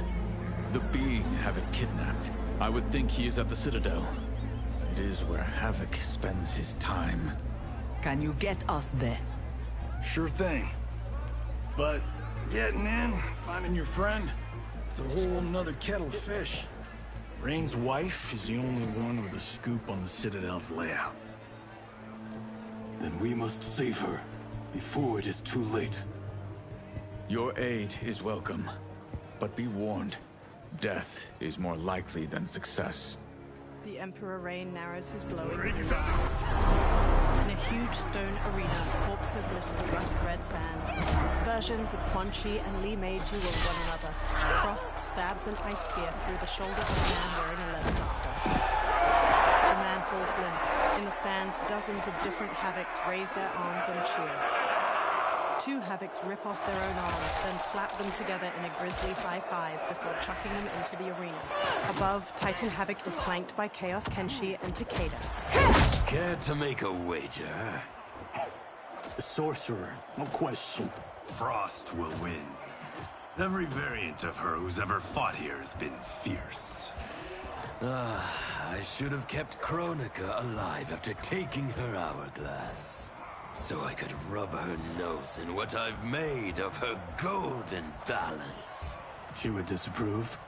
The being Havoc kidnapped. I would think he is at the Citadel. It is where Havoc spends his time. Can you get us there? Sure thing. But getting in, finding your friend, it's a whole nother kettle of fish. Rain's wife is the only one with a scoop on the Citadel's layout. Then we must save her, before it is too late. Your aid is welcome, but be warned. Death is more likely than success. The Emperor Rain narrows his glowing blue eyes. In a huge stone arena, corpses litter the rust-red sands. Versions of Quan Chi and Li Mei duel one another. Frost stabs an ice spear through the shoulder of a man wearing a leather duster. The man falls limp. In the stands, dozens of different Havocs raise their arms and cheer. Two Havocs rip off their own arms, then slap them together in a grisly high-five before chucking them into the arena. Above, Titan Havoc is flanked by Chaos Kenshi and Takeda. Care to make a wager? The sorcerer, no question. Frost will win. Every variant of her who's ever fought here has been fierce. I should have kept Kronika alive after taking her hourglass. So I could rub her nose in what I've made of her golden balance. She would disapprove?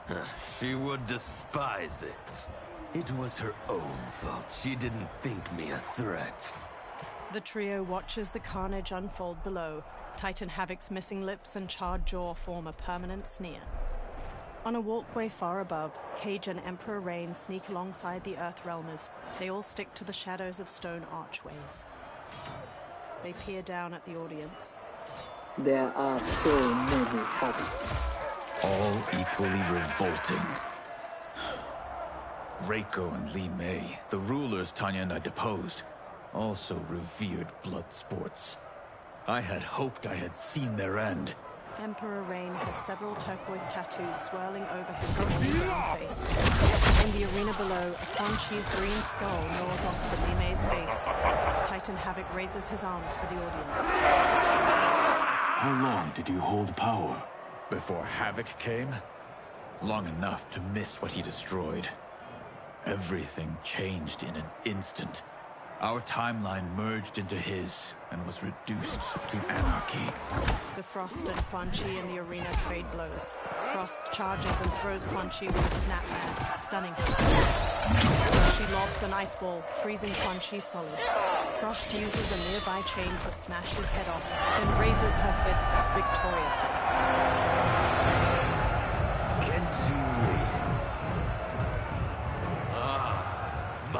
She would despise it. It was her own fault. She didn't think me a threat. The trio watches the carnage unfold below. Titan Havoc's missing lips and charred jaw form a permanent sneer. On a walkway far above, Cage and Emperor Rain sneak alongside the Earthrealmers. They all stick to the shadows of stone archways. They peer down at the audience. There are so many habits. All equally revolting. Reiko and Li Mei, the rulers Tanya and I deposed, also revered blood sports. I had hoped I had seen their end. Emperor Rain has several turquoise tattoos swirling over his thin brown face. In the arena below, a Quan Chi's green skull gnaws off the Li Mei's face. Titan Havoc raises his arms for the audience. How long did you hold power? Before Havoc came? Long enough to miss what he destroyed. Everything changed in an instant. Our timeline merged into his and was reduced to anarchy. The Frost and Quan Chi in the arena trade blows. Frost charges and throws Quan Chi with a snapback, stunning her. She lobs an ice ball, freezing Quan Chi solid. Frost uses a nearby chain to smash his head off, then raises her fists victoriously. Kenshi wins.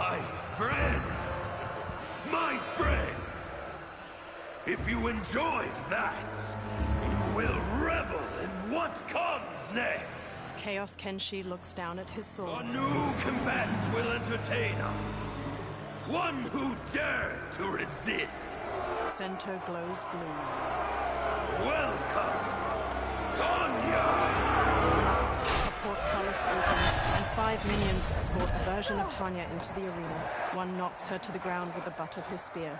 My friends! My friends! If you enjoyed that, you will revel in what comes next! Khaos Kenshi looks down at his sword. A new combatant will entertain us. One who dared to resist. Center glows blue. Welcome, Tanya! A portcullis opens, and 5 minions escort a version of Tanya into the arena. One knocks her to the ground with the butt of his spear.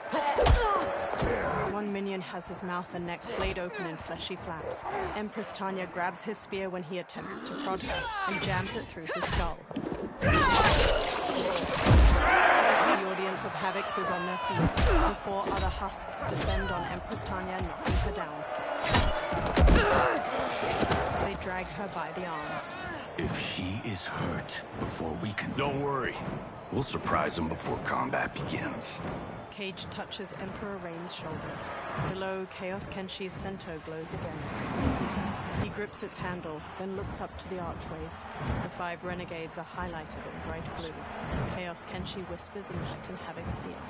One minion has his mouth and neck flayed open in fleshy flaps. Empress Tanya grabs his spear when he attempts to prod her, and jams it through his skull. The audience of Havocs is on their feet. The 4 other husks descend on Empress Tanya, knocking her down. They drag her by the arms. If she is hurt before we can... Don't worry. We'll surprise them before combat begins. Cage touches Emperor Rain's shoulder. Below, Khaos Kenshi's center glows again. He grips its handle, then looks up to the archways. The 5 renegades are highlighted in bright blue. Khaos Kenshi whispers in Titan Havoc's ear.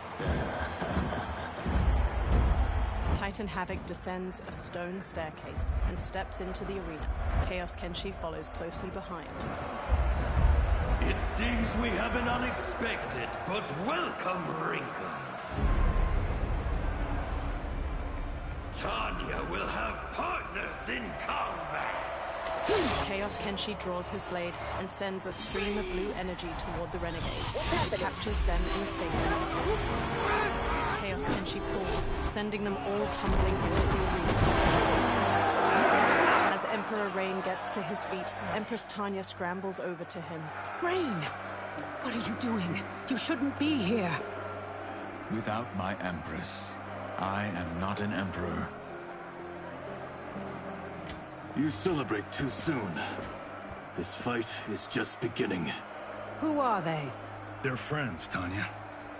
Titan Havoc descends a stone staircase and steps into the arena. Khaos Kenshi follows closely behind. It seems we have an unexpected but welcome wrinkle. Tanya will have partners in combat! Khaos Kenshi draws his blade and sends a stream of blue energy toward the renegades. He captures them in stasis. Khaos Kenshi pulls, sending them all tumbling into the arena. As Emperor Rain gets to his feet, Empress Tanya scrambles over to him. Rain! What are you doing? You shouldn't be here. Without my Empress, I am not an Emperor. You celebrate too soon. This fight is just beginning. Who are they? They're friends, Tanya.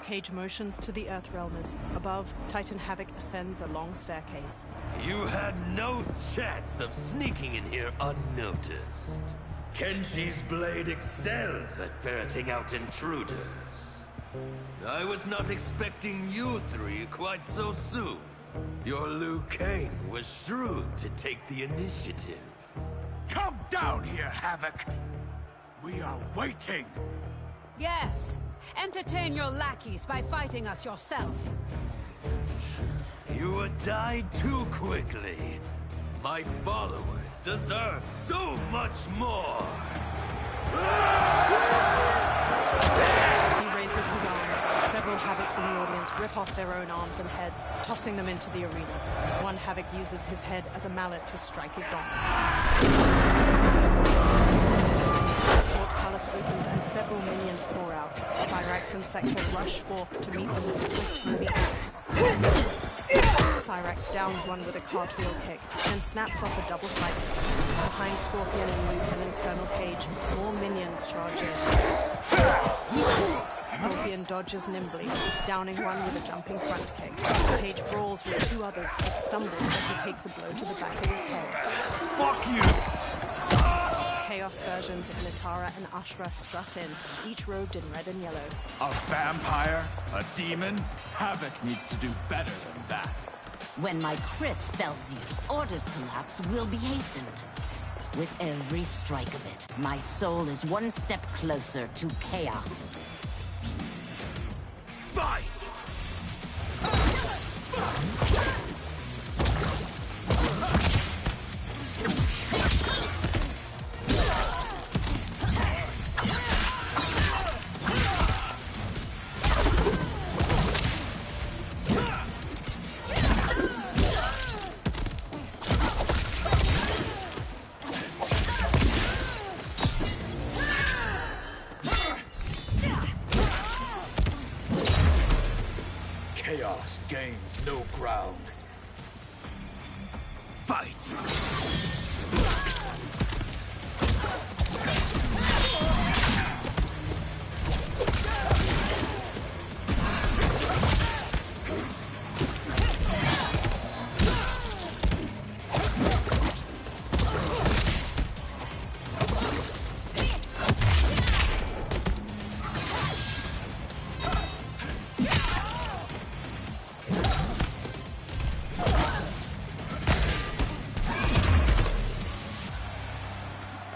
Cage motions to the Earthrealmers. Above, Titan Havoc ascends a long staircase. You had no chance of sneaking in here unnoticed. Kenshi's blade excels at ferreting out intruders. I was not expecting you 3 quite so soon. Your Liu Kang was shrewd to take the initiative. Come down here, Havoc! We are waiting! Yes! Entertain your lackeys by fighting us yourself. You would die too quickly. My followers deserve so much more! He raises his arms. Several Havocs in the audience rip off their own arms and heads, tossing them into the arena. One Havoc uses his head as a mallet to strike a gong. Portcullis opens and several minions pour out. Cyrax and Sector rush forth to meet them with swift, heavy hits. Cyrax downs one with a cartwheel kick, then snaps off a double cycle. Behind Scorpion and Lieutenant Colonel Cage, more minions charge in. Scorpion dodges nimbly, downing one with a jumping front kick. Cage brawls with 2 others, but stumbles as he takes a blow to the back of his head. Fuck you! Chaos versions of Nitara and Ashra strut in, each robed in red and yellow. A vampire? A demon? Havoc needs to do better than that. When my Chris fells you, Order's collapse will be hastened. With every strike of it, my soul is one step closer to chaos. Fight! Chaos gains no ground. Fight!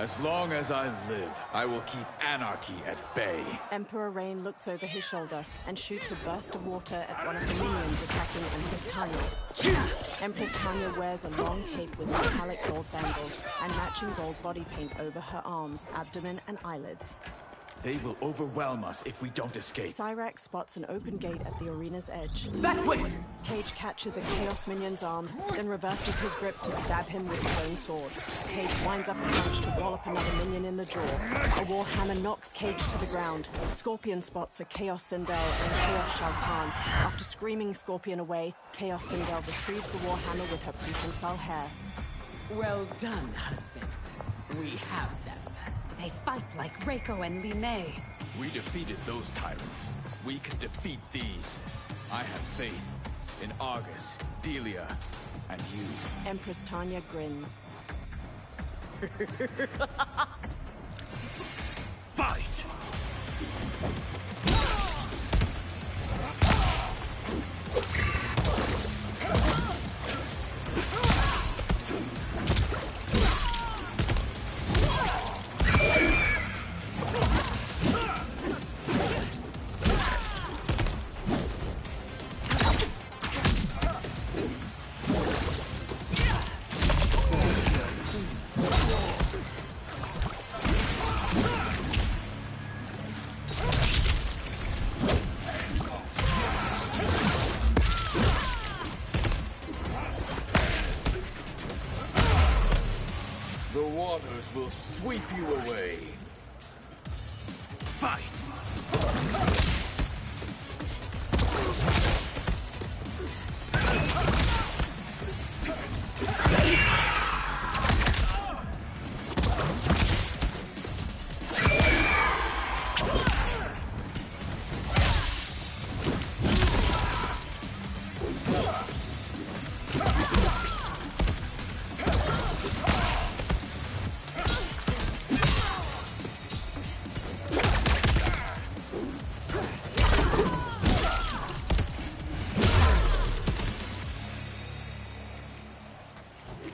As long as I live, I will keep anarchy at bay. Emperor Rain looks over his shoulder and shoots a burst of water at one of the minions attacking Empress Tanya. Empress Tanya wears a long cape with metallic gold bangles and matching gold body paint over her arms, abdomen, and eyelids. They will overwhelm us if we don't escape. Cyrax spots an open gate at the arena's edge. That way! Cage catches a Chaos minion's arms, then reverses his grip to stab him with his own sword. Cage winds up a punch to wallop another minion in the jaw. A warhammer knocks Cage to the ground. Scorpion spots a Chaos Sindel and Chaos Shao Kahn. After screaming Scorpion away, Chaos Sindel retrieves the warhammer with her prehensile hair. Well done, husband. We have them. They fight like Reiko and Linne. We defeated those tyrants. We can defeat these. I have faith in Argus, Delia, and you. Empress Tanya grins. Fight! The waters will sweep you away. Fight!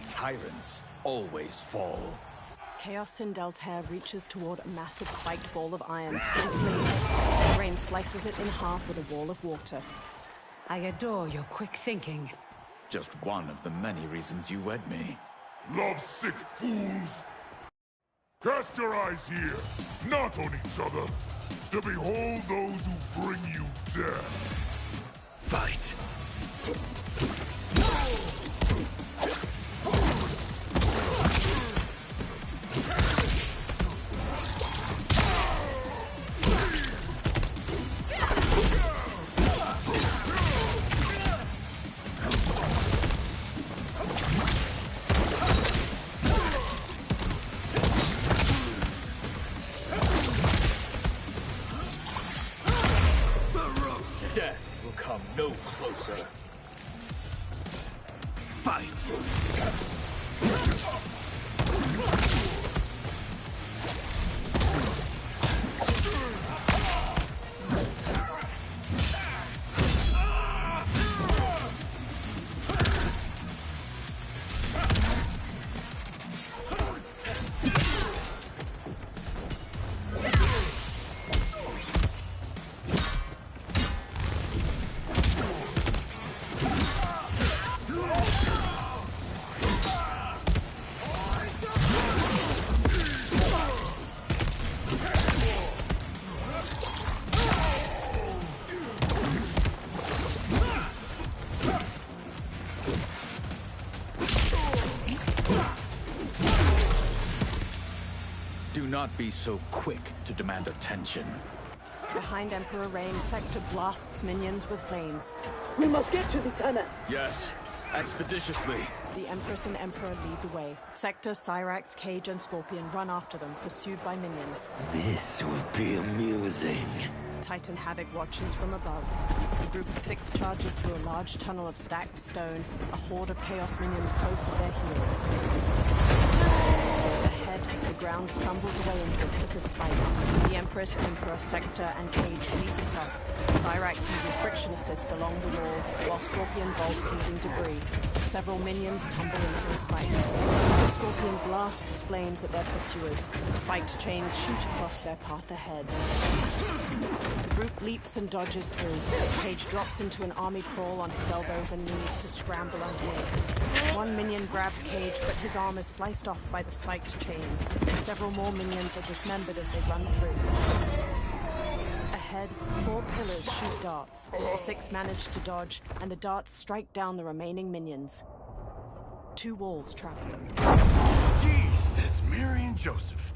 Tyrants always fall. Chaos Sindel's hair reaches toward a massive spiked ball of iron and flings it. Rain slices it in half with a wall of water. I adore your quick thinking. Just one of the many reasons you wed me. Love-sick fools! Cast your eyes here, not on each other, to behold those who bring you death. Fight! Death will come no closer. Fight! Do not be so quick to demand attention. Behind Emperor Rain, Sector blasts minions with flames. We must get to the tunnel. Yes, expeditiously. The Empress and Emperor lead the way. Sector, Cyrax, Cage, and Scorpion run after them, pursued by minions. This will be amusing. Titan Havoc watches from above. A group of 6 charges through a large tunnel of stacked stone, a horde of Chaos minions close at their heels. Ahead, the ground crumbles away into a pit of spikes. The Empress, Emperor, Sector, and Cage leap across. Cyrax uses friction assist along the wall, while Scorpion bolts using debris. Several minions tumble into the spikes. Scorpion blasts flames at their pursuers. Spiked chains shoot across their path ahead. The brute leaps and dodges through. Cage drops into an army crawl on his elbows and knees to scramble underneath. One minion grabs Cage, but his arm is sliced off by the spiked chains. Several more minions are dismembered as they run through. Ahead, 4 pillars shoot darts. The 6 manage to dodge, and the darts strike down the remaining minions. 2 walls trap them. Jesus, Mary and Joseph.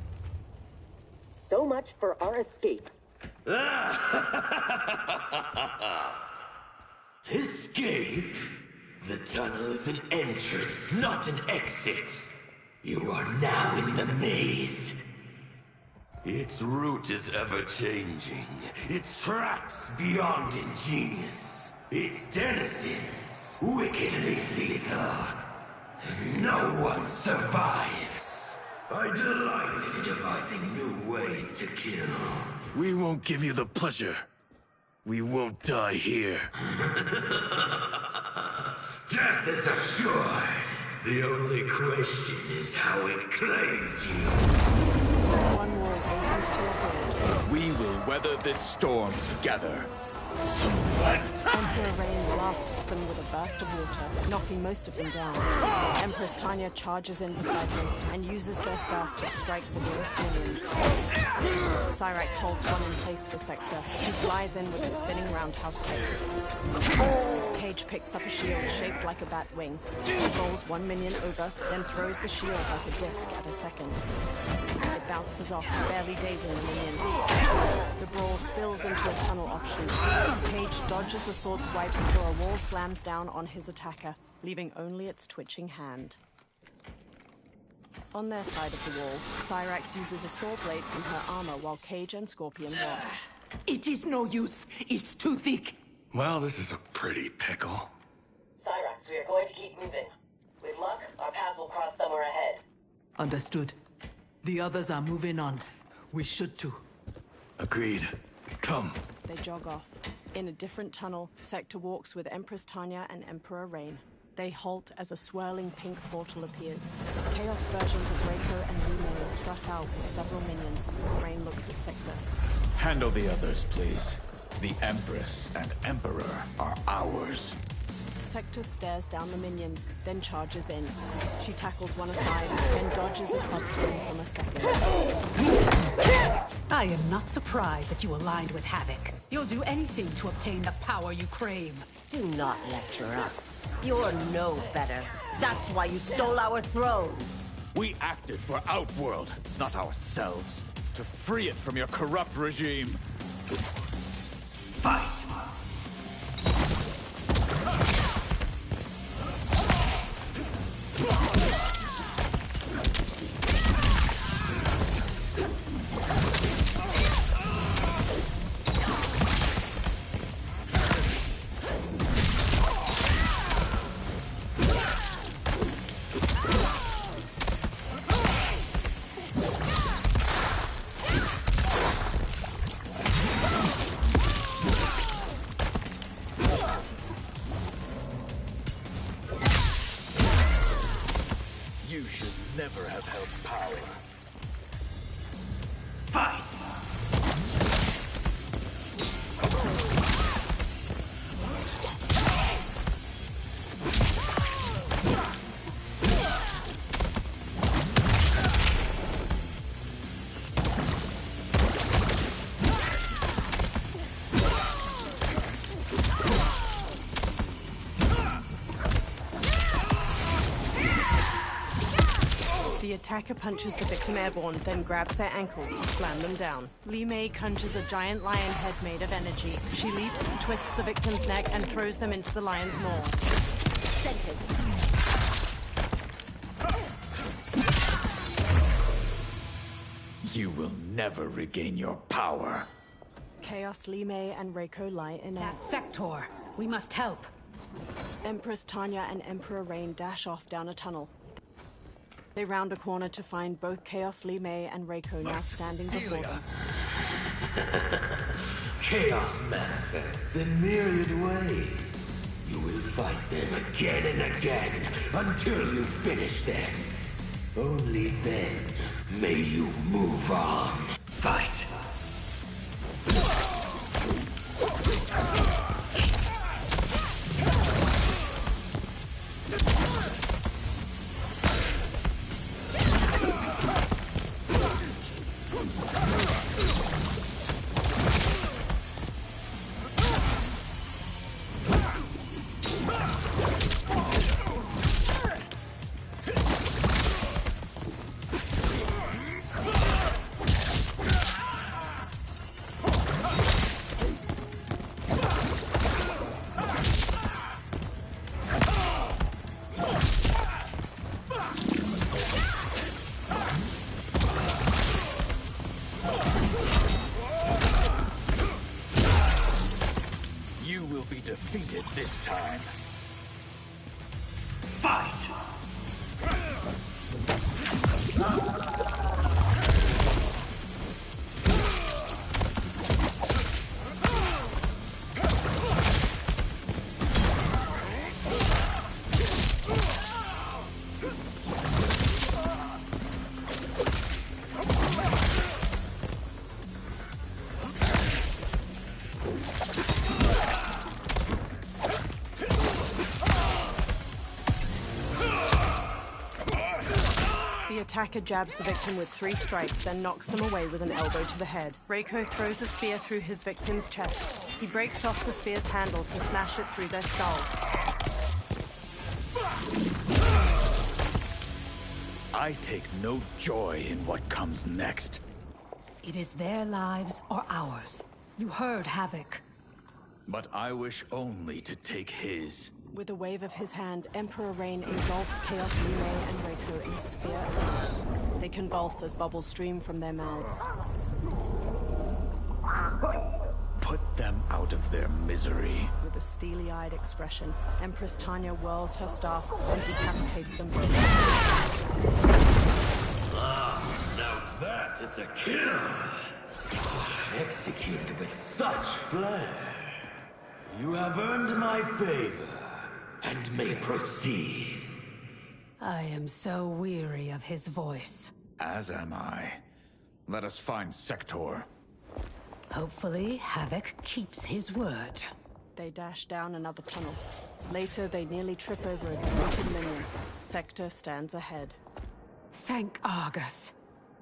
So much for our escape. Escape? The tunnel is an entrance, not an exit. You are now in the maze. Its route is ever-changing. Its traps beyond ingenious. Its denizens wickedly lethal. No one survives. I delight in devising new ways to kill. We won't give you the pleasure. We won't die here. Death is assured. The only question is how it claims you. One wall opens to a horde. We will weather this storm together. So let's... Emperor Rain blasts them with a burst of water, knocking most of them down. Empress Tanya charges in beside them and uses their staff to strike the nearest minions. Cyrax holds one in place for Sector, who flies in with a spinning roundhouse kick. Cage picks up a shield shaped like a bat wing. He bowls one minion over, then throws the shield like a disc at a second. It bounces off, barely dazing the minion. The brawl spills into a tunnel offshoot. Cage dodges a sword swipe before a wall slams down on his attacker, leaving only its twitching hand. On their side of the wall, Cyrax uses a saw blade from her armor while Cage and Scorpion watch. It is no use. It's too thick. Well, this is a pretty pickle. Cyrax, we are going to keep moving. With luck, our paths will cross somewhere ahead. Understood. The others are moving on. We should too. Agreed. Come. They jog off. In a different tunnel, Sector walks with Empress Tanya and Emperor Rain. They halt as a swirling pink portal appears. Chaos versions of Reiko and Lume strut out with several minions. Rain looks at Sector. Handle the others, please. The Empress and Emperor are ours. Sector stares down the minions, then charges in. She tackles one aside, then dodges a club swing from a second. I am not surprised that you aligned with Havoc. You'll do anything to obtain the power you crave. Do not lecture us. You're no better. That's why you stole our throne. We acted for Outworld, not ourselves. To free it from your corrupt regime. Fight! You should never have held power. Fight! The attacker punches the victim airborne, then grabs their ankles to slam them down. Li Mei conjures a giant lion head made of energy. She leaps, twists the victim's neck, and throws them into the lion's maw. You will never regain your power. Chaos, Li Mei, and Reiko lie in That Sector. We must help. Empress Tanya and Emperor Rain dash off down a tunnel. They round a corner to find both Chaos Li Mei and Reiko now standing before them. Chaos manifests in myriad ways. You will fight them again and again until you finish them. Only then may you move on. Fight! Defeated this time. Fight! The attacker jabs the victim with 3 strikes, then knocks them away with an elbow to the head. Reiko throws a spear through his victim's chest. He breaks off the spear's handle to smash it through their skull. I take no joy in what comes next. It is their lives or ours. You heard Havoc. But I wish only to take his. With a wave of his hand, Emperor Rain engulfs Chaos Li Mei and Reiko in a sphere of light. They convulse as bubbles stream from their mouths. Put them out of their misery. With a steely-eyed expression, Empress Tanya whirls her staff and decapitates them both. Ah, now that is a kill! Executed with such flair. You have earned my favor, and may proceed. I am so weary of his voice. As am I. Let us find Sector. Hopefully, Havoc keeps his word. They dash down another tunnel. Later, they nearly trip over a demoted minion. Sector stands ahead. Thank Argus.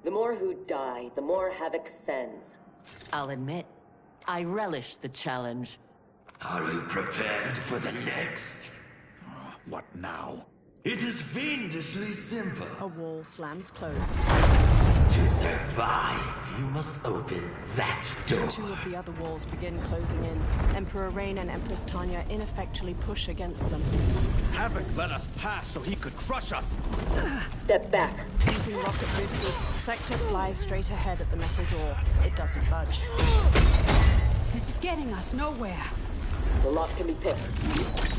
The more who die, the more Havoc sends. I'll admit, I relish the challenge. Are you prepared for the next? What now? It is fiendishly simple. A wall slams closed. To survive, you must open that door. 2 of the other walls begin closing in. Emperor Rain and Empress Tanya ineffectually push against them. Havoc let us pass so he could crush us. Step back. Using rocket boosters, Sector flies straight ahead at the metal door. It doesn't budge. This is getting us nowhere. The lock can be picked.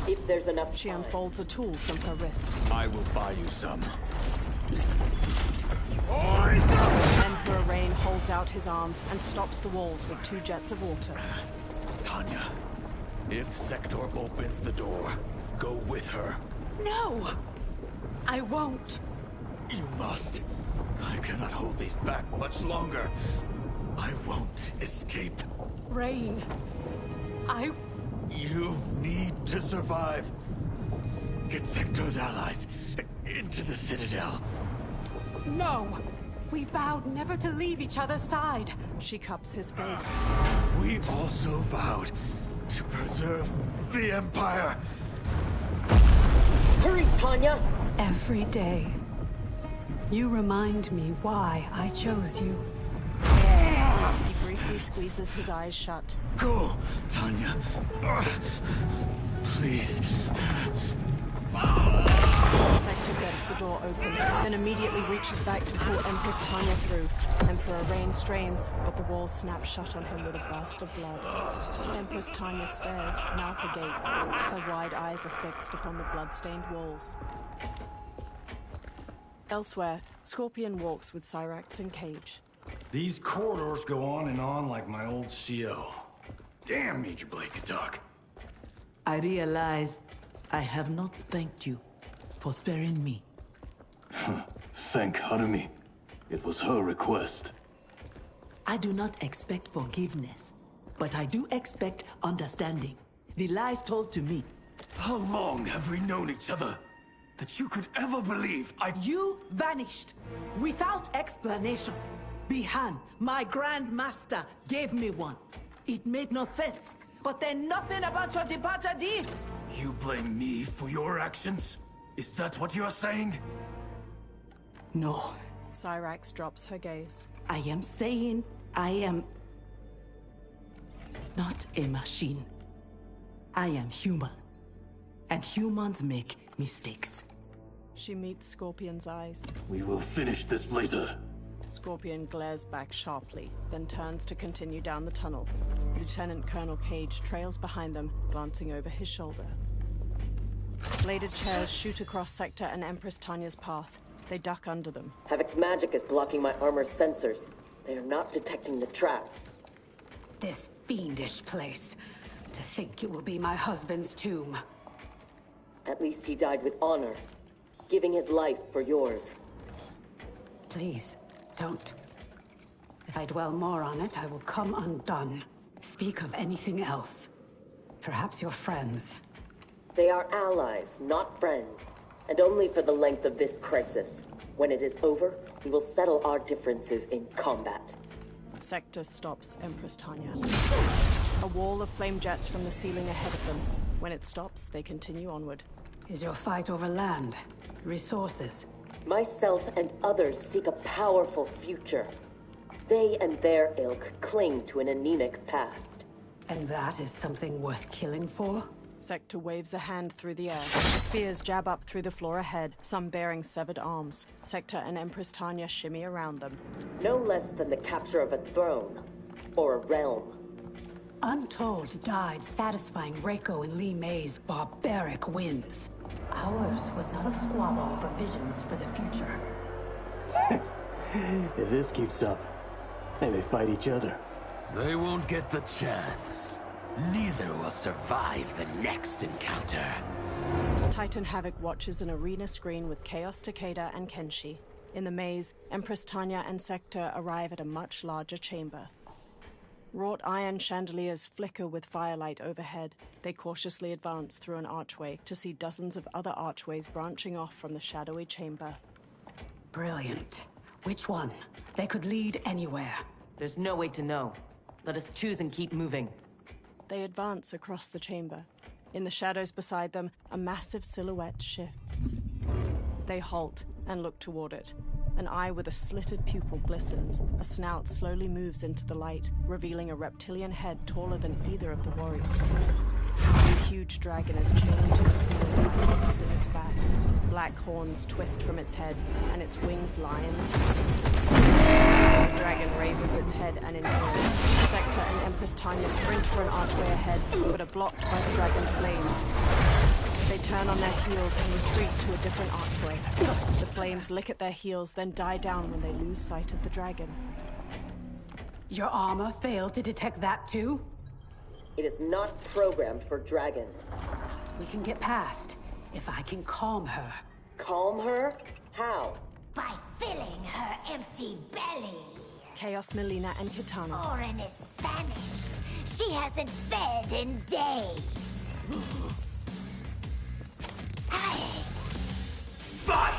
If there's enough. She unfolds a tool from her wrist. I will buy you some. Emperor Rain holds out his arms and stops the walls with 2 jets of water. Tanya, if Sector opens the door, go with her. No! I won't. You must. I cannot hold these back much longer. I won't escape. Rain. You need to survive. Get Sector's allies into the Citadel. No! We vowed never to leave each other's side. She cups his face. We also vowed to preserve the Empire. Hurry, Tanya! Every day, you remind me why I chose you. He briefly squeezes his eyes shut. Go, Tanya. Please. Sector gets the door open, then immediately reaches back to pull Empress Tanya through. Emperor Rain strains, but the walls snap shut on him with a burst of blood. Empress Tanya stares, mouth agape. Her wide eyes are fixed upon the blood-stained walls. Elsewhere, Scorpion walks with Cyrax in cage. These corridors go on and on like my old CO. Damn, Major Blade could talk. I realize I have not thanked you for sparing me. Thank Harumi. It was her request. I do not expect forgiveness, but I do expect understanding. The lies told to me. How long have we known each other? That you could ever believe You vanished without explanation. Bihan, my Grand Master, gave me one. It made no sense, but then nothing about your departure did. You blame me for your actions? Is that what you're saying? No. Cyrax drops her gaze. I am saying I am not a machine. I am human. And humans make mistakes. She meets Scorpion's eyes. We will finish this later. Scorpion glares back sharply, then turns to continue down the tunnel. Lieutenant Colonel Cage trails behind them, glancing over his shoulder. Bladed chairs shoot across Sector and Empress Tanya's path. They duck under them. Havoc's magic is blocking my armor's sensors. They are not detecting the traps. This fiendish place. To think it will be my husband's tomb. At least he died with honor, giving his life for yours. Please, don't. If I dwell more on it, I will come undone. Speak of anything else. Perhaps your friends. They are allies, not friends. And only for the length of this crisis. When it is over, we will settle our differences in combat. Sector stops Empress Tanya. A wall of flame jets from the ceiling ahead of them. When it stops, they continue onward. Is your fight over land? Resources? Myself and others seek a powerful future. They and their ilk cling to an anemic past. And that is something worth killing for? Sector waves a hand through the air. Spears jab up through the floor ahead, some bearing severed arms. Sector and Empress Tanya shimmy around them. No less than the capture of a throne. Or a realm. Untold died satisfying Reiko and Li Mei's barbaric whims. Ours was not a squabble over visions for the future. If this keeps up, they may fight each other. They won't get the chance. Neither will survive the next encounter. Titan Havoc watches an arena screen with Chaos Takeda and Kenshi. In the maze, Empress Tanya and Sector arrive at a much larger chamber. Wrought iron chandeliers flicker with firelight overhead. They cautiously advance through an archway to see dozens of other archways branching off from the shadowy chamber. Brilliant. Which one? They could lead anywhere. There's no way to know. Let us choose and keep moving. They advance across the chamber. In the shadows beside them, a massive silhouette shifts. They halt and look toward it. An eye with a slitted pupil glistens. A snout slowly moves into the light, revealing a reptilian head taller than either of the warriors. A huge dragon is chained to the ceiling right opposite its back. Black horns twist from its head, and its wings lie in tatters. The dragon raises its head and inhales. Sector and Empress Tanya sprint for an archway ahead, but are blocked by the dragon's flames. They turn on their heels and retreat to a different archway. The flames lick at their heels, then die down when they lose sight of the dragon. Your armor failed to detect that too? It is not programmed for dragons. We can get past, if I can calm her. Calm her? How? By filling her empty belly. Chaos, Melina, and Kitana. Orin is famished. She hasn't fed in days. Fight!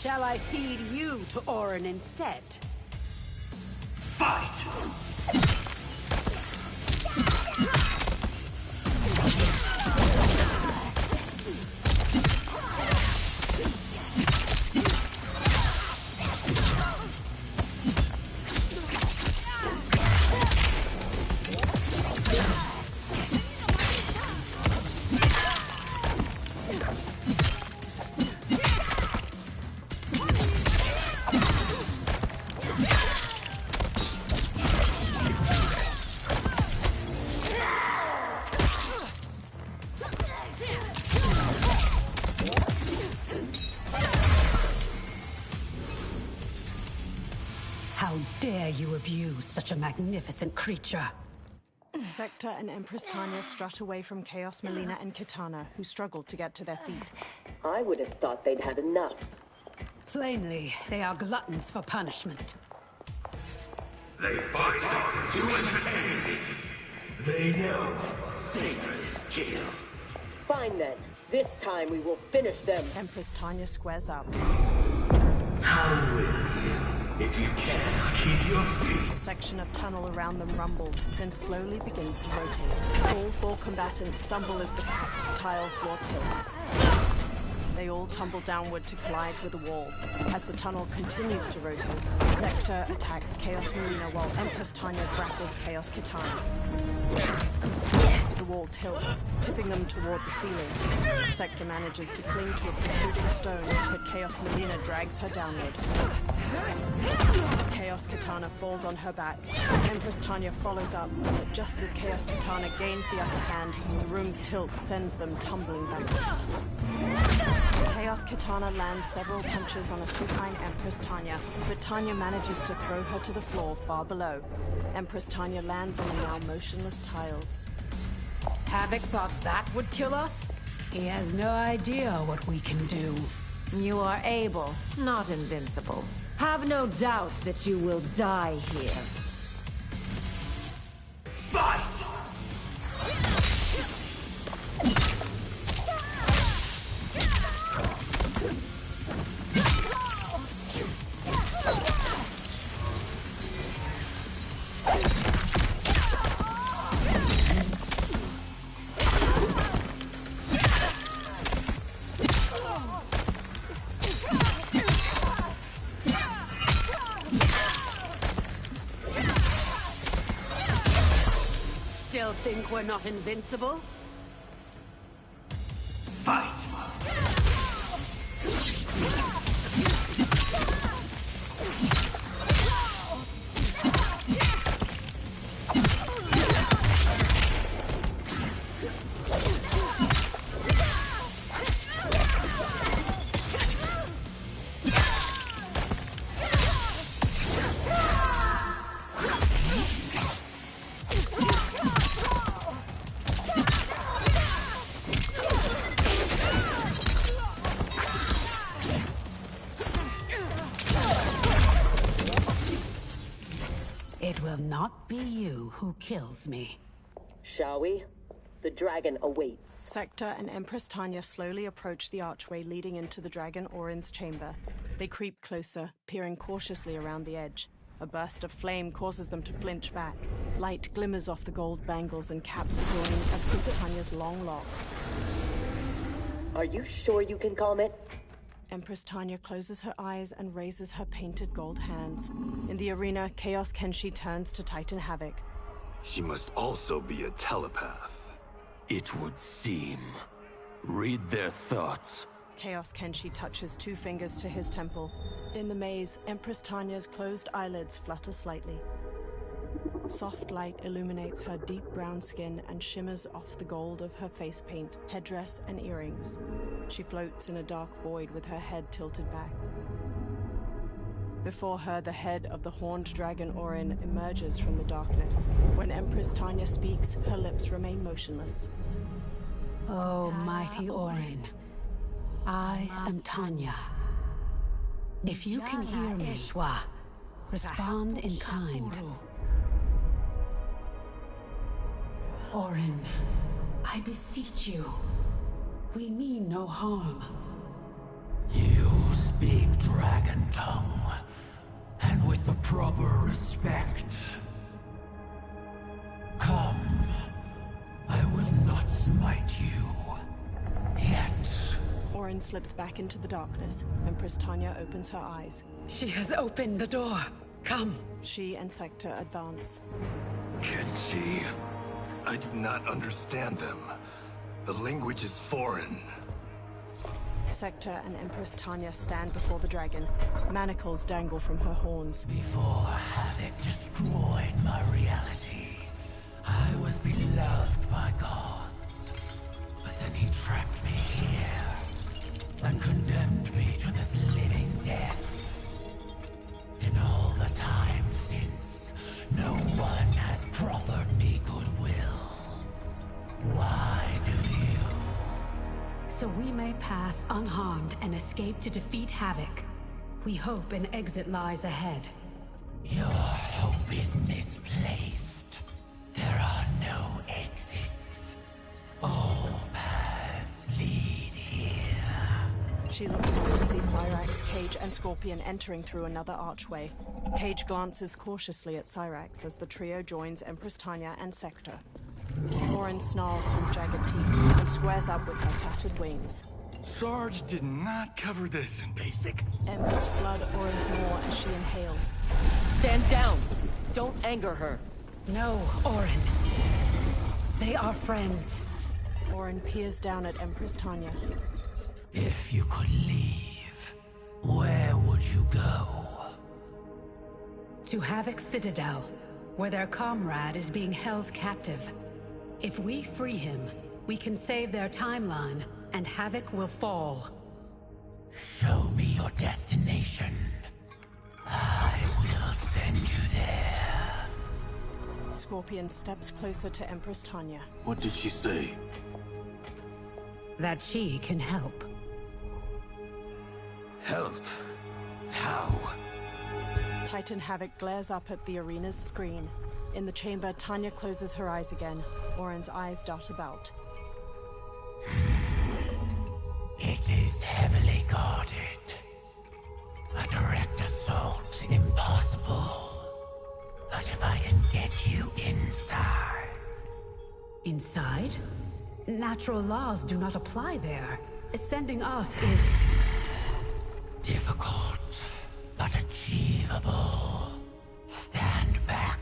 Shall I feed you to Orin instead? Fight! How dare you abuse such a magnificent creature? Sector and Empress Tanya strut away from Chaos, Melina, and Kitana, who struggle to get to their feet. I would have thought they'd had enough. Plainly, they are gluttons for punishment. They fight to entertain me. They know sacred is kill. Fine then. This time we will finish them. Empress Tanya squares up. How will you, if you cannot keep your feet? A section of tunnel around them rumbles, then slowly begins to rotate. All four combatants stumble as the cracked tile floor tilts. They all tumble downward to collide with a wall. As the tunnel continues to rotate, Sector attacks Chaos Melina while Empress Tanya grapples Chaos Kitana. The wall tilts, tipping them toward the ceiling. Sector manages to cling to a protruding stone, but Chaos Melina drags her downward. Chaos Kitana falls on her back. Empress Tanya follows up, but just as Chaos Kitana gains the upper hand, the room's tilt sends them tumbling back. Chaos Kitana lands several punches on a supine Empress Tanya, but Tanya manages to throw her to the floor far below. Empress Tanya lands on the now motionless tiles. Havoc thought that would kill us? He has no idea what we can do. You are able, not invincible. Have no doubt that you will die here. Fight! Still think we're not invincible? Fight! It will not be you who kills me. Shall we? The dragon awaits. Sector and Empress Tanya slowly approach the archway leading into the Dragon Orin's chamber. They creep closer, peering cautiously around the edge. A burst of flame causes them to flinch back. Light glimmers off the gold bangles and caps adorning Empress Tanya's long locks. Are you sure you can calm it? Empress Tanya closes her eyes and raises her painted gold hands. In the arena, Chaos Kenshi turns to Titan Havoc. She must also be a telepath. It would seem. Read their thoughts. Chaos Kenshi touches two fingers to his temple. In the maze, Empress Tanya's closed eyelids flutter slightly. Soft light illuminates her deep brown skin and shimmers off the gold of her face paint, headdress, and earrings. She floats in a dark void with her head tilted back. Before her, the head of the horned dragon Orin emerges from the darkness. When Empress Tanya speaks, her lips remain motionless. Oh, mighty Orin, I am Tanya. If you can hear me, respond in kind. Orin, I beseech you. We mean no harm. You speak dragon tongue, and with the proper respect. Come, I will not smite you. Yet. Orin slips back into the darkness. Empress Tanya opens her eyes. She has opened the door. Come. She and Sector advance. Kenshi, I do not understand them. The language is foreign. Sector and Empress Tanya stand before the dragon. Manacles dangle from her horns. Before Havoc destroyed my reality, I was beloved by gods. But then he trapped me here and condemned me to this living death. In all the time so we may pass unharmed and escape to defeat Havoc. We hope an exit lies ahead. Your hope is misplaced. There are no exits. All paths lead here. She looks up to see Cyrax, Cage, and Scorpion entering through another archway. Cage glances cautiously at Cyrax as the trio joins Empress Tanya and Sector. Orin snarls through jagged teeth and squares up with her tattered wings. Sarge did not cover this in basic. Embers flood Orin's maw as she inhales. Stand down! Don't anger her. No, Orin. They are friends. Orin peers down at Empress Tanya. If you could leave, where would you go? To Havoc Citadel, where their comrade is being held captive. If we free him, we can save their timeline, and Havoc will fall. Show me your destination. I will send you there. Scorpion steps closer to Empress Tanya. What did she say? That she can help. Help? How? Titan Havoc glares up at the arena's screen. In the chamber, Tanya closes her eyes again. Orin's eyes dart about. It is heavily guarded. A direct assault impossible. But if I can get you inside... Inside? Natural laws do not apply there. Sending us is... difficult, but achievable. Stand back.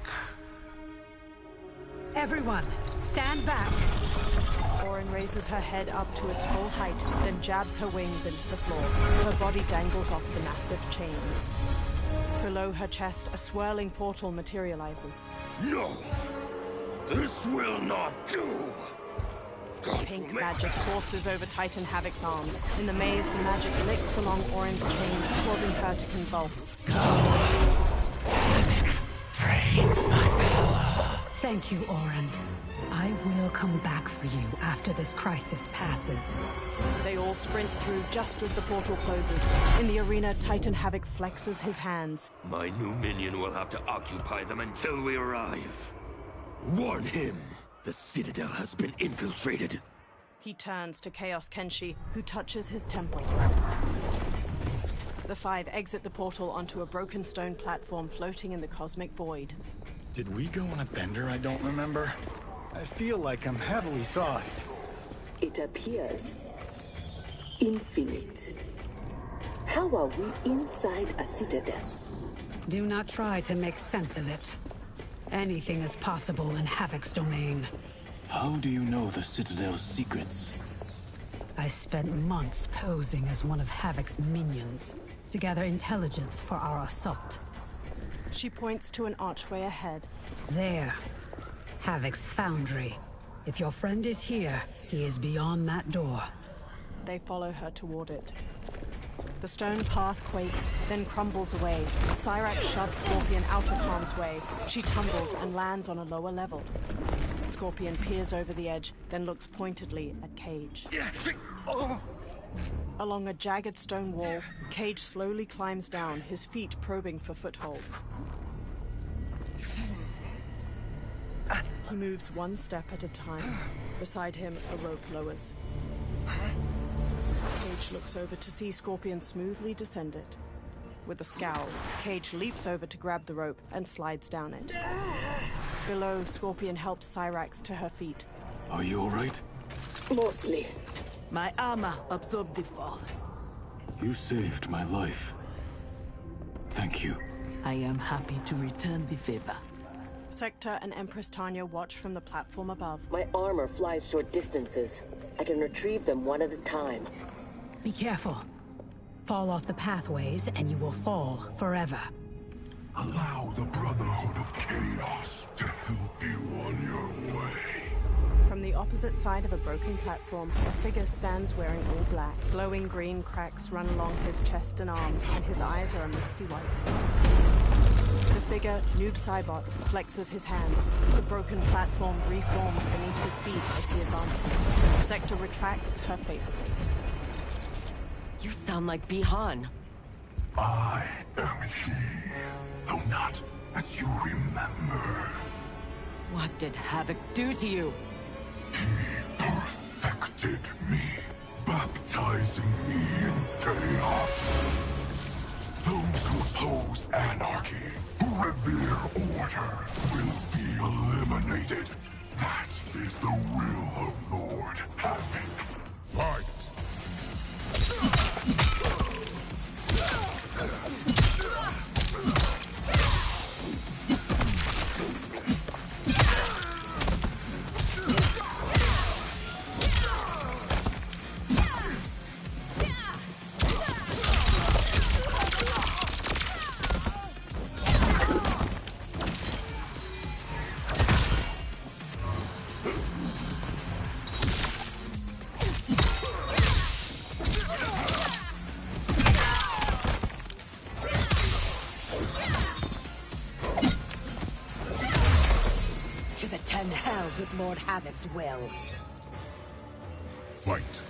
Everyone, stand back. Orin raises her head up to its full height, then jabs her wings into the floor. Her body dangles off the massive chains. Below her chest, a swirling portal materializes. No! This will not do! Pink magic courses over Titan Havoc's arms. In the maze, the magic licks along Orin's chains, causing her to convulse. Havoc drains my power. Thank you, Orin. I will come back for you after this crisis passes. They all sprint through just as the portal closes. In the arena, Titan Havoc flexes his hands. My new minion will have to occupy them until we arrive. Warn him! The Citadel has been infiltrated. He turns to Chaos Kenshi, who touches his temple. The five exit the portal onto a broken stone platform floating in the cosmic void. Did we go on a bender I don't remember? I feel like I'm heavily sauced. It appears infinite. How are we inside a citadel? Do not try to make sense of it. Anything is possible in Havoc's domain. How do you know the Citadel's secrets? I spent months posing as one of Havoc's minions to gather intelligence for our assault. She points to an archway ahead. There. Havoc's foundry. If your friend is here, he is beyond that door. They follow her toward it. The stone path quakes, then crumbles away. Cyrax shoves Scorpion out of harm's way. She tumbles and lands on a lower level. Scorpion peers over the edge, then looks pointedly at Cage. Along a jagged stone wall, Cage slowly climbs down, his feet probing for footholds. He moves one step at a time. Beside him, a rope lowers. Cage looks over to see Scorpion smoothly descend it. With a scowl, Cage leaps over to grab the rope and slides down it. Below, Scorpion helps Cyrax to her feet. Are you alright? Mostly. My armor absorbed the fall. You saved my life. Thank you. I am happy to return the favor. Sector and Empress Tanya watch from the platform above. My armor flies short distances. I can retrieve them one at a time. Be careful. Fall off the pathways and you will fall forever. Allow the Brotherhood of Chaos to help you on your way. From the opposite side of a broken platform, a figure stands wearing all black. Glowing green cracks run along his chest and arms, and his eyes are a misty white. The figure, Noob Saibot, flexes his hands. The broken platform reforms beneath his feet as he advances. The sector retracts, her faceplate. You sound like Bihan. I am he, though not as you remember. What did Havoc do to you? He perfected me, baptizing me in chaos. Those who oppose anarchy, who revere order, will be eliminated. That is the will of Lord Havoc. Fight! Ten hells with Lord Havoc's will. Fight.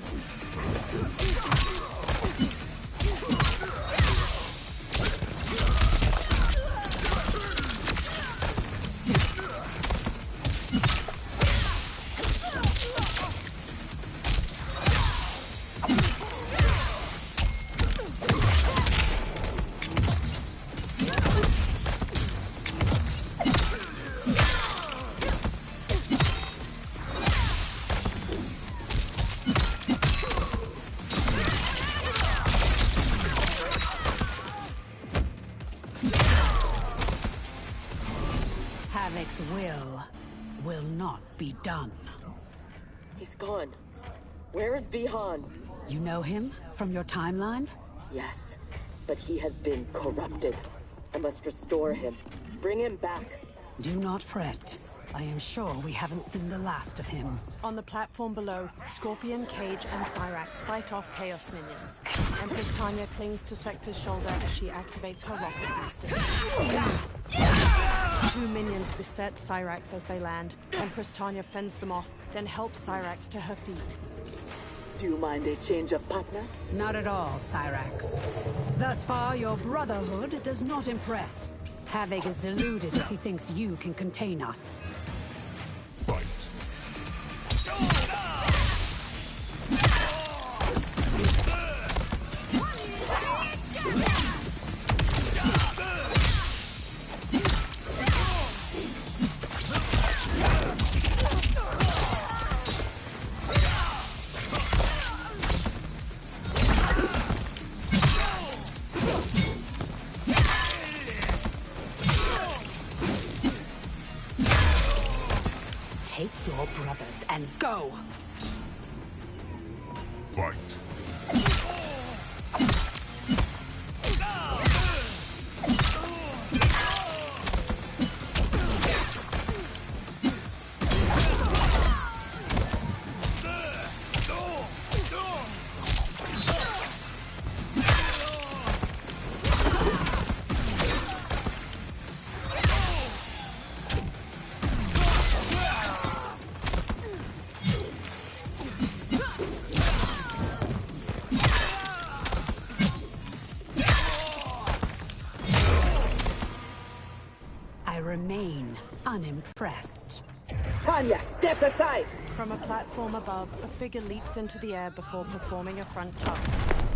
Havoc's will not be done. He's gone. Where is Bihan? You know him from your timeline? Yes, but he has been corrupted. I must restore him. Bring him back. Do not fret. I am sure we haven't seen the last of him. On the platform below, Scorpion, Cage, and Cyrax fight off Chaos minions. Empress Tanya clings to Sector's shoulder as she activates her rocket boosters. Two minions beset Cyrax as they land. Empress Tanya fends them off, then helps Cyrax to her feet. Do you mind a change of partner? Not at all, Cyrax. Thus far, your brotherhood does not impress. Havoc is deluded if he thinks you can contain us. Fight. Take your brothers and go! Fight. Remain unimpressed. Tanya, step aside! From a platform above, a figure leaps into the air before performing a front tuck.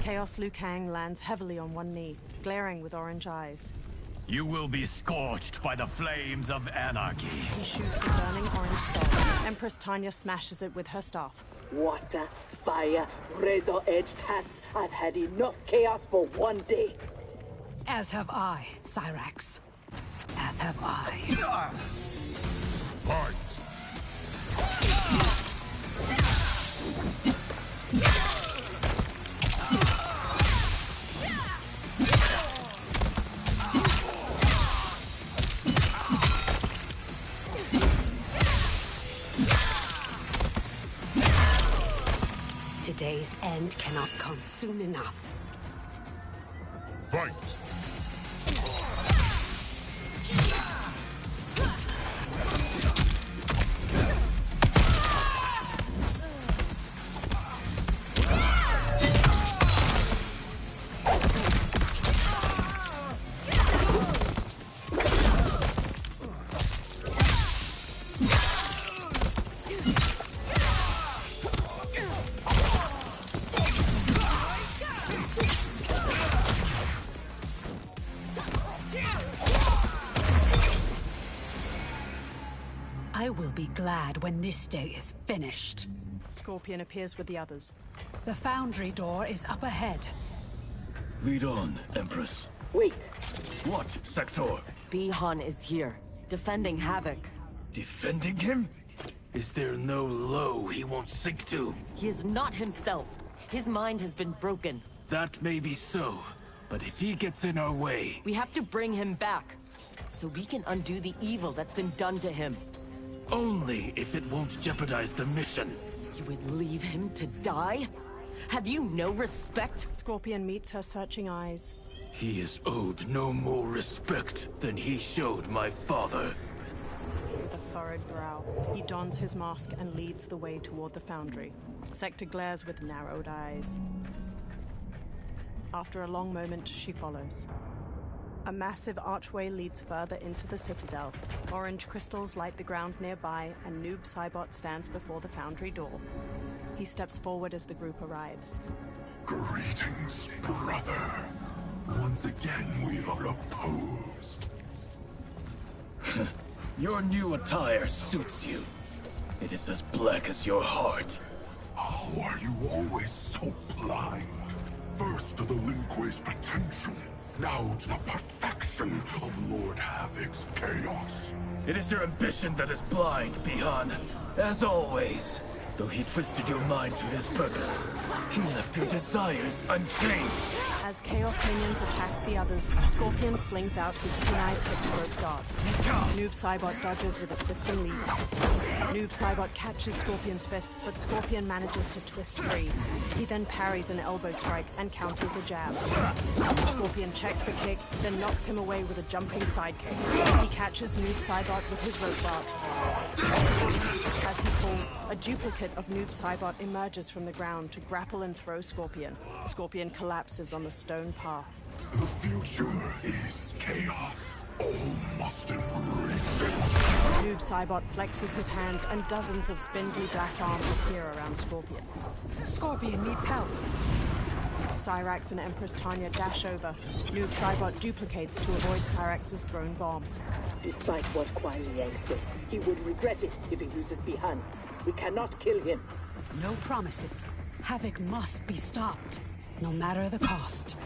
Chaos Liu Kang lands heavily on one knee, glaring with orange eyes. You will be scorched by the flames of anarchy. He shoots a burning orange star. Empress Tanya smashes it with her staff. Water, fire, razor-edged hats. I've had enough chaos for one day. As have I, Cyrax. As have I. Fight! Today's end cannot come soon enough. Fight! glad when this day is finished. Scorpion appears with the others. The foundry door is up ahead. Lead on, Empress. Wait. What, Sector? Bi-Han is here, defending Havoc. Defending him? Is there no low he won't sink to? He is not himself. His mind has been broken. That may be so, but if he gets in our way... We have to bring him back, so we can undo the evil that's been done to him. Only if it won't jeopardize the mission. You would leave him to die? Have you no respect? Scorpion meets her searching eyes. He is owed no more respect than he showed my father. With a furrowed brow, he dons his mask and leads the way toward the foundry. Sector glares with narrowed eyes. After a long moment, she follows. A massive archway leads further into the citadel. Orange crystals light the ground nearby, and Noob Saibot stands before the foundry door. He steps forward as the group arrives. Greetings, brother. Once again, we are opposed. Your new attire suits you. It is as black as your heart. How are you always so blind? First to the Lin Kuei's potential, now to the perfection of Lord Havoc's chaos. It is your ambition that is blind, Bi-Han. As always. Though he twisted your mind to his purpose, he left your desires unchanged. As Chaos minions attack the others, Scorpion slings out his kunai tipped rope dart. Noob Saibot dodges with a twist and leap. Noob Saibot catches Scorpion's fist, but Scorpion manages to twist free. He then parries an elbow strike and counters a jab. Scorpion checks a kick, then knocks him away with a jumping sidekick. He catches Noob Saibot with his rope dart. As he falls, a duplicate of Noob Saibot emerges from the ground to grapple and throw Scorpion. Scorpion collapses on the stone path. The future is chaos. All must embrace it. Noob Saibot flexes his hands and dozens of spindly black arms appear around Scorpion. Scorpion needs help. Cyrax and Empress Tanya dash over. Noob Saibot duplicates to avoid Cyrax's thrown bomb. Despite what Kuai Liang says, he would regret it if he loses Bi-Han. We cannot kill him. No promises. Havoc must be stopped, no matter the cost.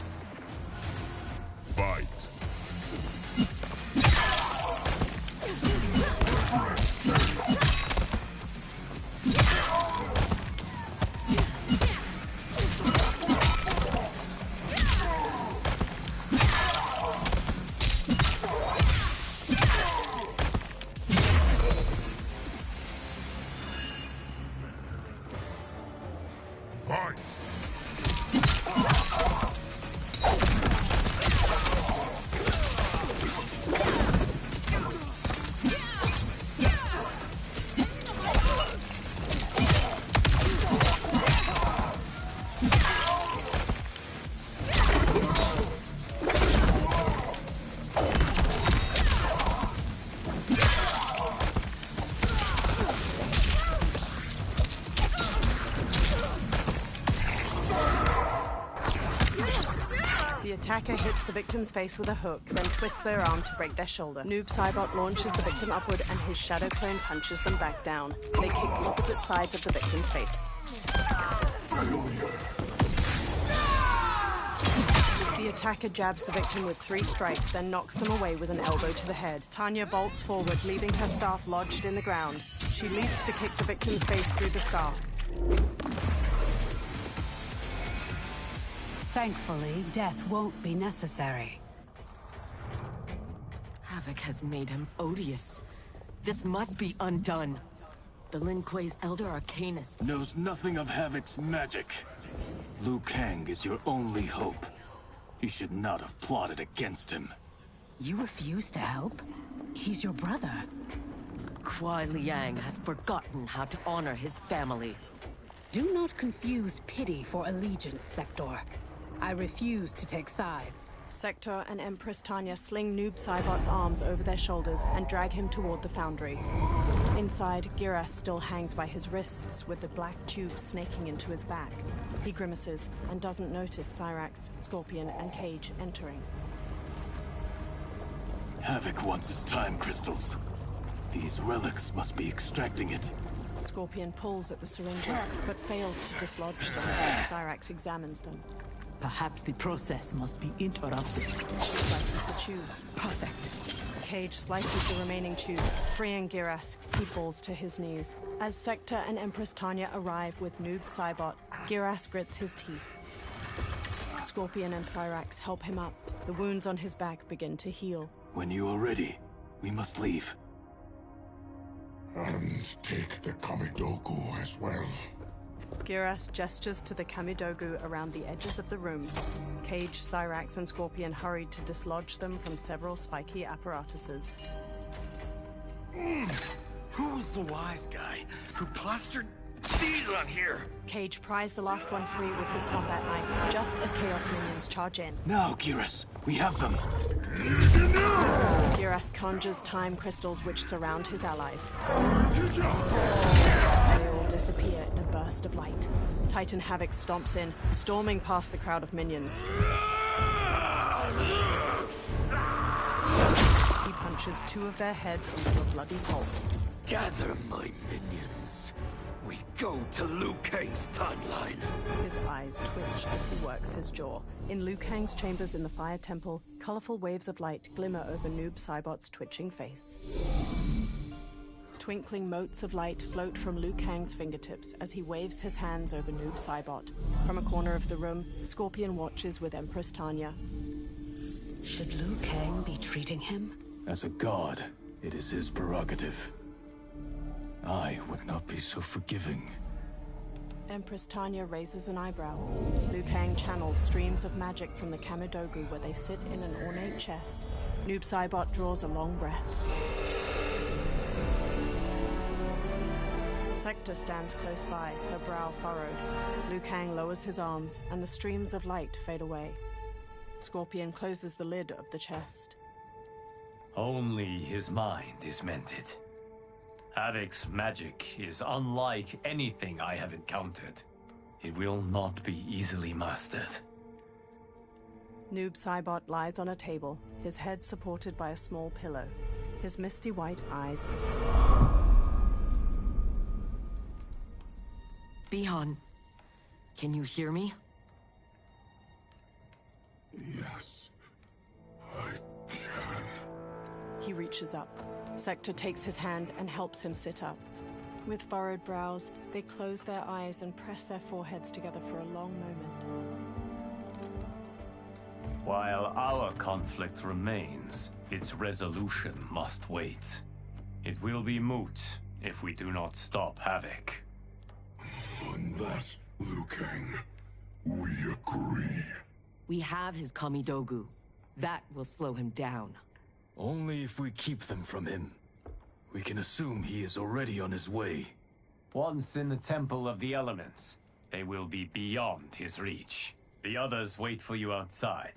Fight. Attacker hits the victim's face with a hook, then twists their arm to break their shoulder. Noob Saibot launches the victim upward and his shadow clone punches them back down. They kick opposite sides of the victim's face. The attacker jabs the victim with 3 strikes, then knocks them away with an elbow to the head. Tanya bolts forward, leaving her staff lodged in the ground. She leaps to kick the victim's face through the staff. Thankfully, death won't be necessary. Havoc has made him odious. This must be undone. The Lin Kuei's Elder Arcanist knows nothing of Havoc's magic. Liu Kang is your only hope. You should not have plotted against him. You refuse to help? He's your brother. Kuai Liang has forgotten how to honor his family. Do not confuse pity for allegiance, Sector. I refuse to take sides. Sector and Empress Tanya sling Noob Saibot's arms over their shoulders and drag him toward the foundry. Inside, Giras still hangs by his wrists with the black tube snaking into his back. He grimaces and doesn't notice Cyrax, Scorpion, and Cage entering. Havoc wants his time crystals. These relics must be extracting it. Scorpion pulls at the syringes, but fails to dislodge them. Cyrax examines them. Perhaps the process must be interrupted. Slices the tubes. Perfect. Cage slices the remaining tubes, freeing Giras. He falls to his knees. As Sector and Empress Tanya arrive with Noob Saibot, Giras grits his teeth. Scorpion and Cyrax help him up. The wounds on his back begin to heal. When you are ready, we must leave. And take the Kamidogu as well. Giras gestures to the Kamidogu around the edges of the room. Cage, Cyrax, and Scorpion hurry to dislodge them from several spiky apparatuses. Who's the wise guy who plastered these on here? Cage pries the last one free with his combat knife, just as Chaos minions charge in. Now, Giras, we have them. Giras conjures time crystals which surround his allies. They all disappear in a burst of light. Titan Havoc stomps in, storming past the crowd of minions. He punches two of their heads into a bloody pulp. Gather my minions. We go to Liu Kang's timeline. His eyes twitch as he works his jaw. In Liu Kang's chambers in the Fire Temple, colorful waves of light glimmer over Noob Saibot's twitching face. Twinkling motes of light float from Liu Kang's fingertips as he waves his hands over Noob Saibot. From a corner of the room, Scorpion watches with Empress Tanya. Should Liu Kang be treating him? As a god, it is his prerogative. I would not be so forgiving. Empress Tanya raises an eyebrow. Liu Kang channels streams of magic from the Kamidogu where they sit in an ornate chest. Noob Saibot draws a long breath. Sector stands close by, her brow furrowed. Liu Kang lowers his arms, and the streams of light fade away. Scorpion closes the lid of the chest. Only his mind is mended. Havoc's magic is unlike anything I have encountered. It will not be easily mastered. Noob Saibot lies on a table, his head supported by a small pillow. His misty white eyes open. Bihan, can you hear me? Yes, I can. He reaches up. Sector takes his hand and helps him sit up. With furrowed brows, they close their eyes and press their foreheads together for a long moment. While our conflict remains, its resolution must wait. It will be moot if we do not stop Havoc. On that, Liu Kang, we agree. We have his Kamidogu. That will slow him down. Only if we keep them from him. We can assume he is already on his way. Once in the Temple of the Elements, they will be beyond his reach. The others wait for you outside.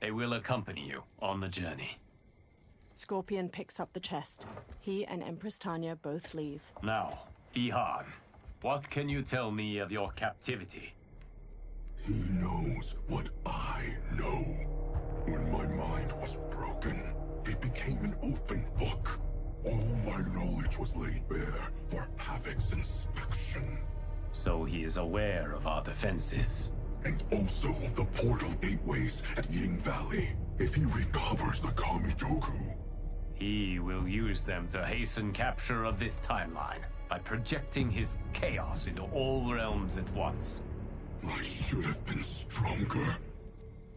They will accompany you on the journey. Scorpion picks up the chest. He and Empress Tanya both leave. Now, Bihan, what can you tell me of your captivity? He knows what I know. When my mind was broken, it became an open book. All my knowledge was laid bare for Havoc's inspection. So he is aware of our defenses. And also of the portal gateways at Ying Valley. If he recovers the Kamidogu, he will use them to hasten capture of this timeline by projecting his chaos into all realms at once. I should have been stronger.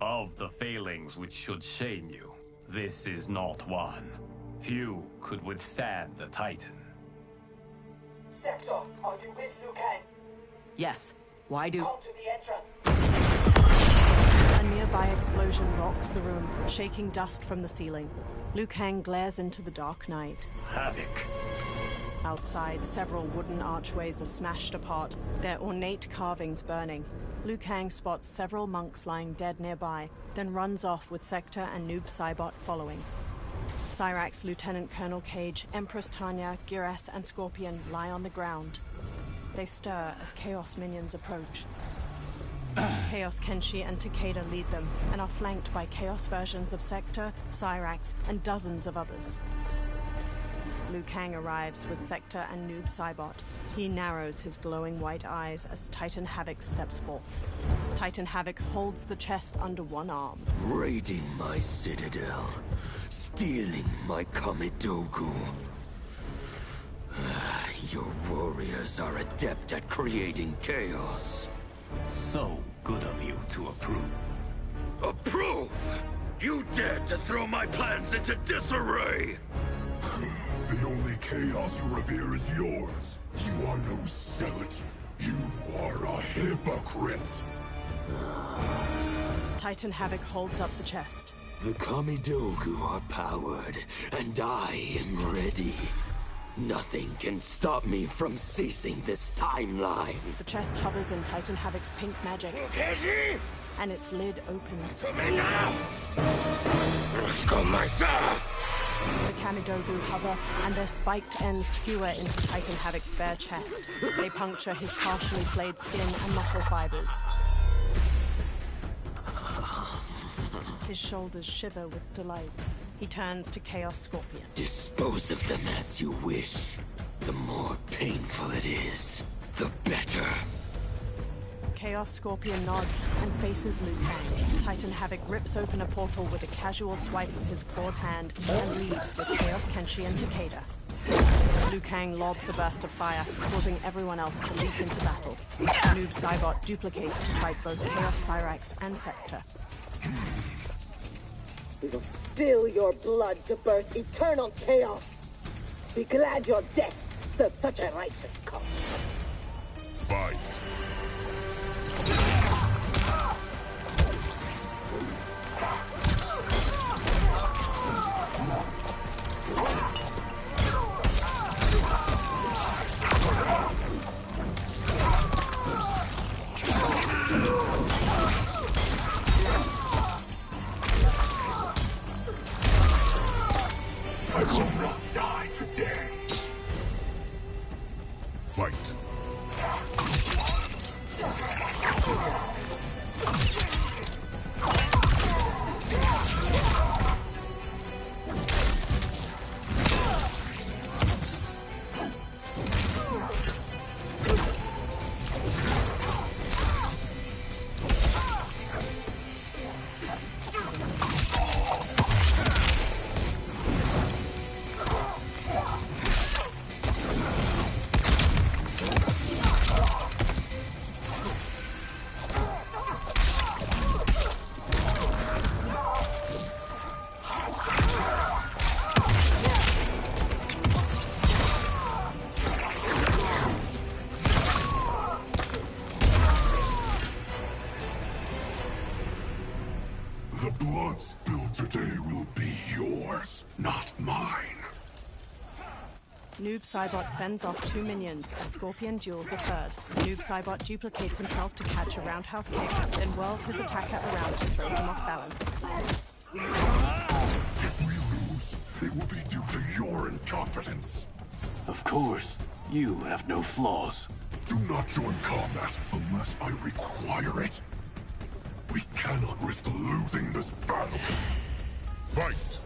Of the failings which should shame you, this is not one. Few could withstand the Titan. Sector, are you with Liu Kang? Yes. Why do... Come to the entrance. A nearby explosion rocks the room, shaking dust from the ceiling. Liu Kang glares into the dark night. Havoc. Outside, several wooden archways are smashed apart, their ornate carvings burning. Liu Kang spots several monks lying dead nearby, then runs off with Sector and Noob Saibot following. Cyrax, Lieutenant Colonel Cage, Empress Tanya, Giras, and Scorpion lie on the ground. They stir as Chaos minions approach. Chaos Kenshi and Takeda lead them, and are flanked by Chaos versions of Sector, Cyrax, and dozens of others. Liu Kang arrives with Sector and Noob Saibot. He narrows his glowing white eyes as Titan Havoc steps forth. Titan Havoc holds the chest under one arm. Raiding my citadel, stealing my Kamidogu. Your warriors are adept at creating chaos. So good of you to approve. Approve? You dared to throw my plans into disarray! The only chaos you revere is yours. You are no zealot. You are a hypocrite. Titan Havoc holds up the chest. The Kamidogu are powered, and I am ready. Nothing can stop me from seizing this timeline. The chest hovers in Titan Havoc's pink magic. And its lid opens. Come in now! Come myself! The Kamidogu hover, and their spiked ends skewer into Titan Havoc's bare chest. They puncture his partially flayed skin and muscle fibers. His shoulders shiver with delight. He turns to Chaos Scorpion. Dispose of them as you wish. The more painful it is, the better. Chaos Scorpion nods and faces Liu Kang. Titan Havoc rips open a portal with a casual swipe of his clawed hand and leaves with Chaos Kenshi and Takeda. Liu Kang lobs a burst of fire, causing everyone else to leap into battle. Noob Saibot duplicates to fight both Chaos Cyrax and Sector. We will spill your blood to birth eternal chaos. Be glad your deaths serve such a righteous cause. Fight. I will not die today. Fight. The blood spilled today will be yours, not mine. Noob Saibot fends off two minions as Scorpion duels a third. Noob Saibot duplicates himself to catch a roundhouse kick, then whirls his attacker around to throw him off balance. If we lose, it will be due to your incompetence. Of course. You have no flaws. Do not join combat unless I require it. We cannot risk losing this battle. Fight!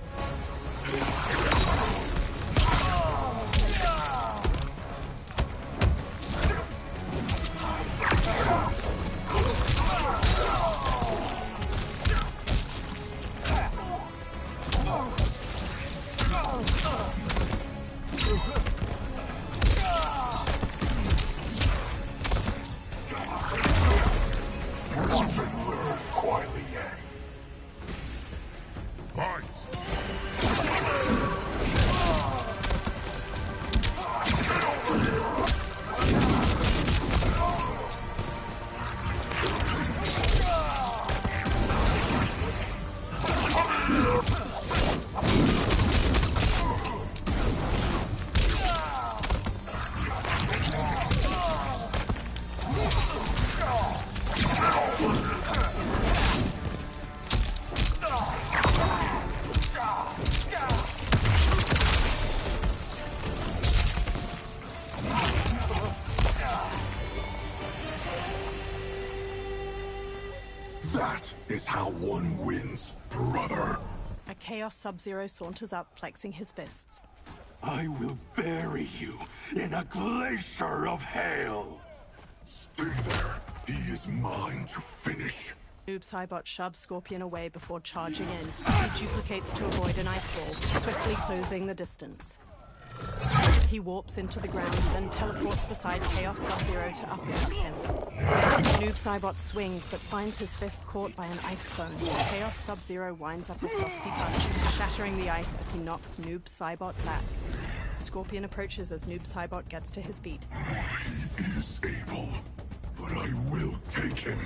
Watch and learn, Kuai Liang. Fight! That is how one wins, brother. A Chaos Sub-Zero saunters up, flexing his fists. I will bury you in a glacier of hail. Stay there. He is mine to finish. Noob Saibot shoves Scorpion away before charging in. He duplicates to avoid an ice ball, swiftly closing the distance. He warps into the ground, then teleports beside Chaos Sub-Zero to uppercut him. Noob Saibot swings, but finds his fist caught by an ice clone. Chaos Sub-Zero winds up a frosty punch, shattering the ice as he knocks Noob Saibot back. Scorpion approaches as Noob Saibot gets to his feet. He is able, but I will take him.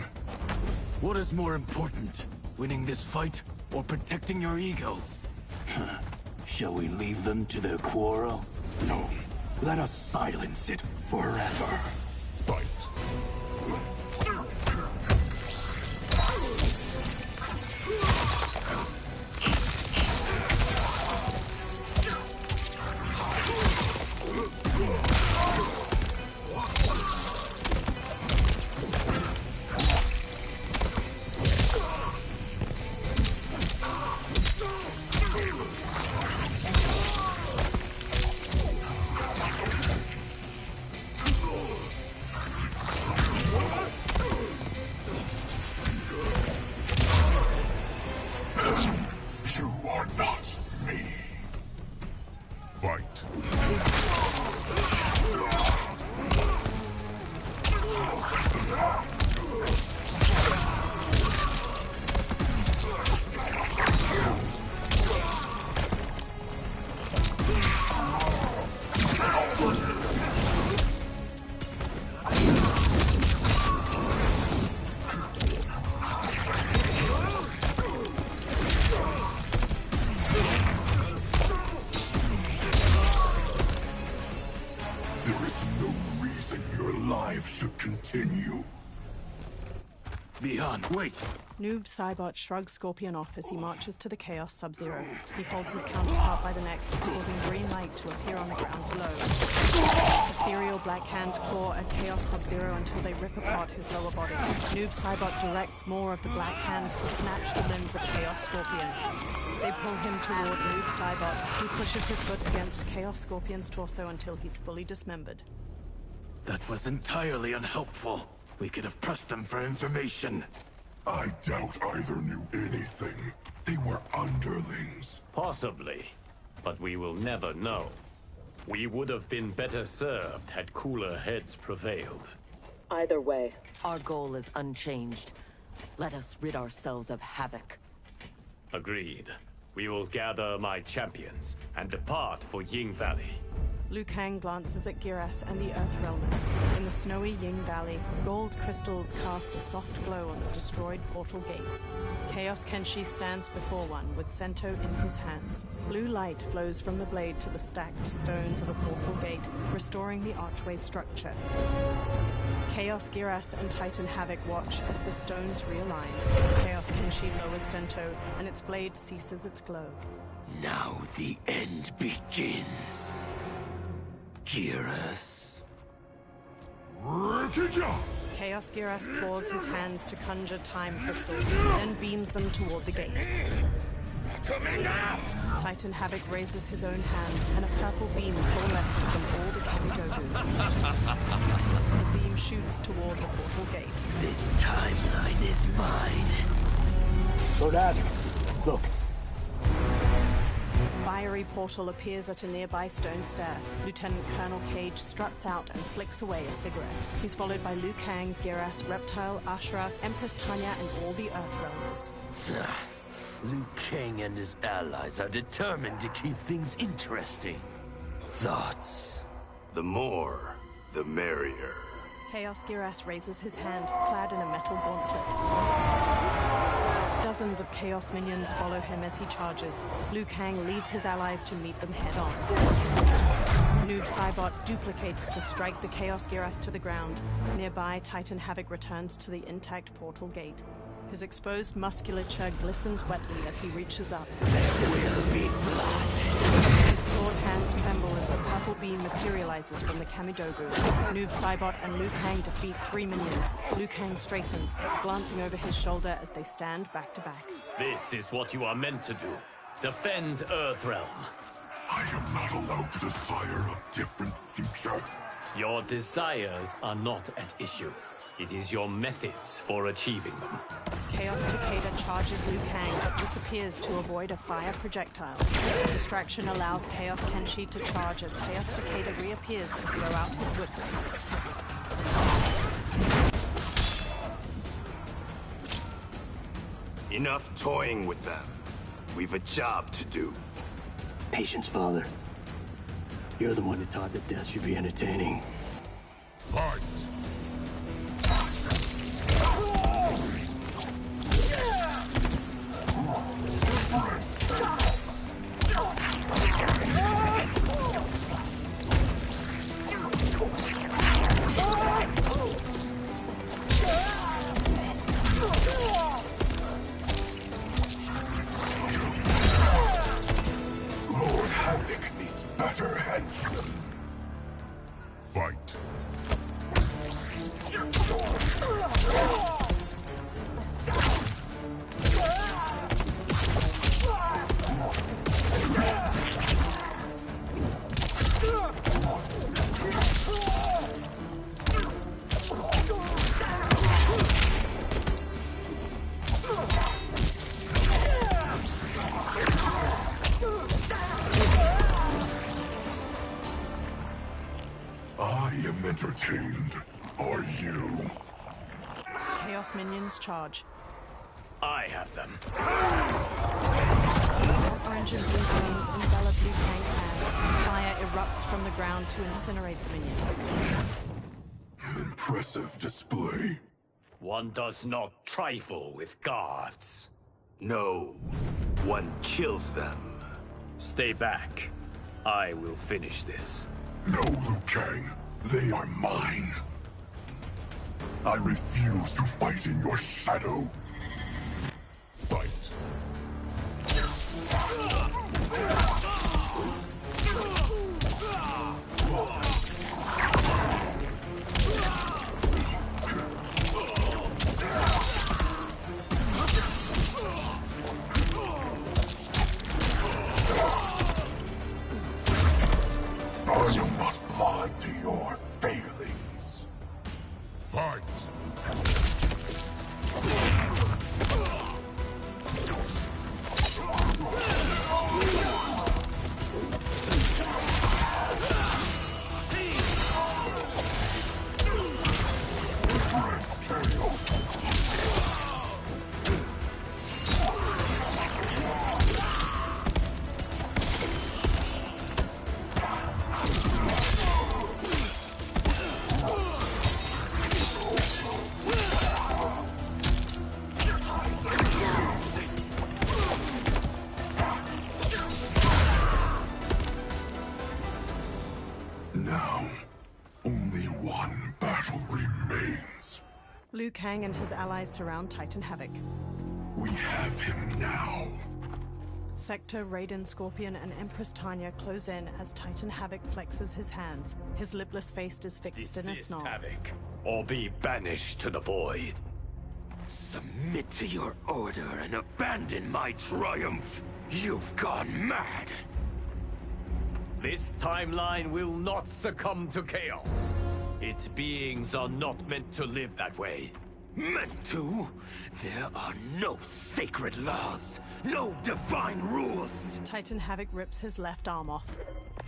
What is more important, winning this fight or protecting your ego? Shall we leave them to their quarrel? No. Let us silence it forever. Fight. Wait! Noob Saibot shrugs Scorpion off as he marches to the Chaos Sub-Zero. He holds his counterpart by the neck, causing green light to appear on the ground below. Ethereal black hands claw at Chaos Sub-Zero until they rip apart his lower body. Noob Saibot directs more of the black hands to snatch the limbs of Chaos Scorpion. They pull him toward Noob Saibot, who pushes his foot against Chaos Scorpion's torso until he's fully dismembered. That was entirely unhelpful. We could have pressed them for information. I doubt either knew anything. They were underlings. Possibly, but we will never know. We would have been better served had cooler heads prevailed. Either way. Our goal is unchanged. Let us rid ourselves of Havoc. Agreed. We will gather my champions and depart for Ying Valley. Liu Kang glances at Giras and the Earthrealmers. In the snowy Ying Valley, gold crystals cast a soft glow on the destroyed portal gates. Chaos Kenshi stands before one, with Sento in his hands. Blue light flows from the blade to the stacked stones of a portal gate, restoring the archway's structure. Chaos Giras and Titan Havoc watch as the stones realign. Chaos Kenshi lowers Sento, and its blade ceases its glow. Now the end begins. Giras. Chaos Giras claws his hands to conjure time crystals, then beams them toward the gate. Titan Havoc raises his own hands, and a purple beam coalesces from all the Kamidogu. The beam shoots toward the portal gate. This timeline is mine. Lord, look. A fiery portal appears at a nearby stone stair. Lieutenant Colonel Cage struts out and flicks away a cigarette. He's followed by Liu Kang, Giras, Reptile, Ashra, Empress Tanya, and all the Earthrealmers. Liu Kang and his allies are determined to keep things interesting. Thoughts? The more, the merrier. Chaos Giras raises his hand, clad in a metal gauntlet. Dozens of Chaos minions follow him as he charges. Liu Kang leads his allies to meet them head-on. Noob Saibot duplicates to strike the Chaos Giras to the ground. Nearby, Titan Havoc returns to the intact portal gate. His exposed musculature glistens wetly as he reaches up. There will be blood. His clawed hands tremble as the purple beam materializes from the Kamidogu. Noob Saibot and Liu Kang defeat 3 minions. Liu Kang straightens, glancing over his shoulder as they stand back to back. This is what you are meant to do. Defend Earthrealm. I am not allowed to desire a different future. Your desires are not at issue. It is your methods for achieving them. Chaos Takeda charges Liu Kang but disappears to avoid a fire projectile. The distraction allows Chaos Kenshi to charge as Chaos Takeda reappears to throw out his whip. Enough toying with them. We've a job to do. Patience, Father. You're the one who taught that death should be entertaining. Fight! Lord Havoc needs better henchmen. Fight. I am entertained. Are you? Chaos minions charge. I have them. Orange and blue flames envelop Liu Kang's hands. Fire erupts from the ground to incinerate the minions. Impressive display. One does not trifle with gods. No, one kills them. Stay back. I will finish this. No, Liu Kang. They are mine. I refuse to fight in your shadow. Fight. I am not blind to your failings. Fight! Now, only one battle remains. Liu Kang and his allies surround Titan Havoc. We have him now. Sector, Raiden, Scorpion, and Empress Tanya close in as Titan Havoc flexes his hands. His lipless face is fixed in a Desist, snarl. Havoc, or be banished to the void. Submit to your order and abandon my triumph. You've gone mad. This timeline will not succumb to chaos. Its beings are not meant to live that way. Meant to? There are no sacred laws, no divine rules. Titan Havoc rips his left arm off.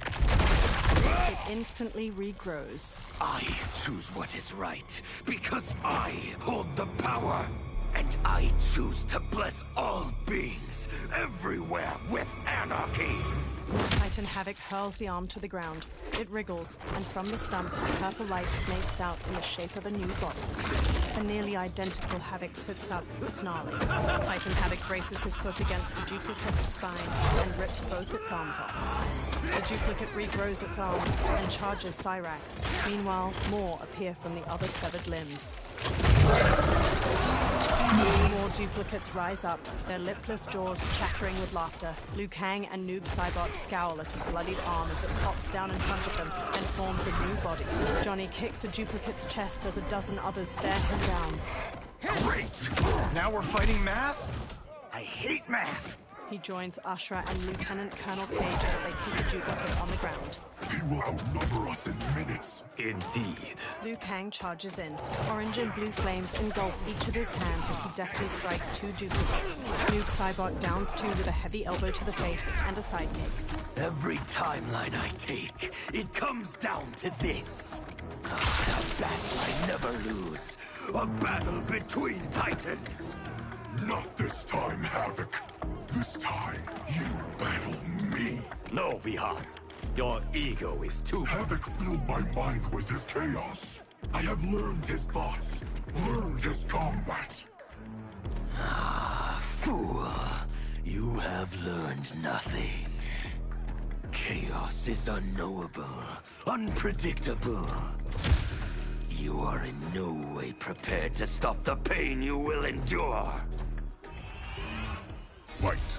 It instantly regrows. I choose what is right, because I hold the power. And I choose to bless all beings, everywhere with anarchy. Titan Havoc hurls the arm to the ground. It wriggles, and from the stump, purple light snakes out in the shape of a new body. A nearly identical Havoc sits up, snarling. Titan Havoc braces his foot against the duplicate's spine and rips both its arms off. The duplicate regrows its arms and charges Cyrax. Meanwhile, more appear from the other severed limbs. More duplicates rise up, their lipless jaws chattering with laughter. Liu Kang and Noob Saibot scowl at a bloodied arm as it pops down in front of them and forms a new body. Johnny kicks a duplicate's chest as a dozen others stare him down. Great! Now we're fighting math? I hate math! He joins Ashra and Lieutenant Colonel Cage as they kick a duplicate on the ground. He will outnumber us in minutes. Indeed. Liu Kang charges in. Orange and blue flames engulf each of his hands as he deftly strikes two duplicates. Noob Saibot downs two with a heavy elbow to the face and a sidekick. Every timeline I take, it comes down to this. A battle I never lose. A battle between titans. Not this time, Havoc. This time, you battle me. No, Bihan. Your ego is too... Havoc filled my mind with his chaos. I have learned his thoughts, learned his combat. Ah, fool. You have learned nothing. Chaos is unknowable, unpredictable. You are in no way prepared to stop the pain you will endure. Fight.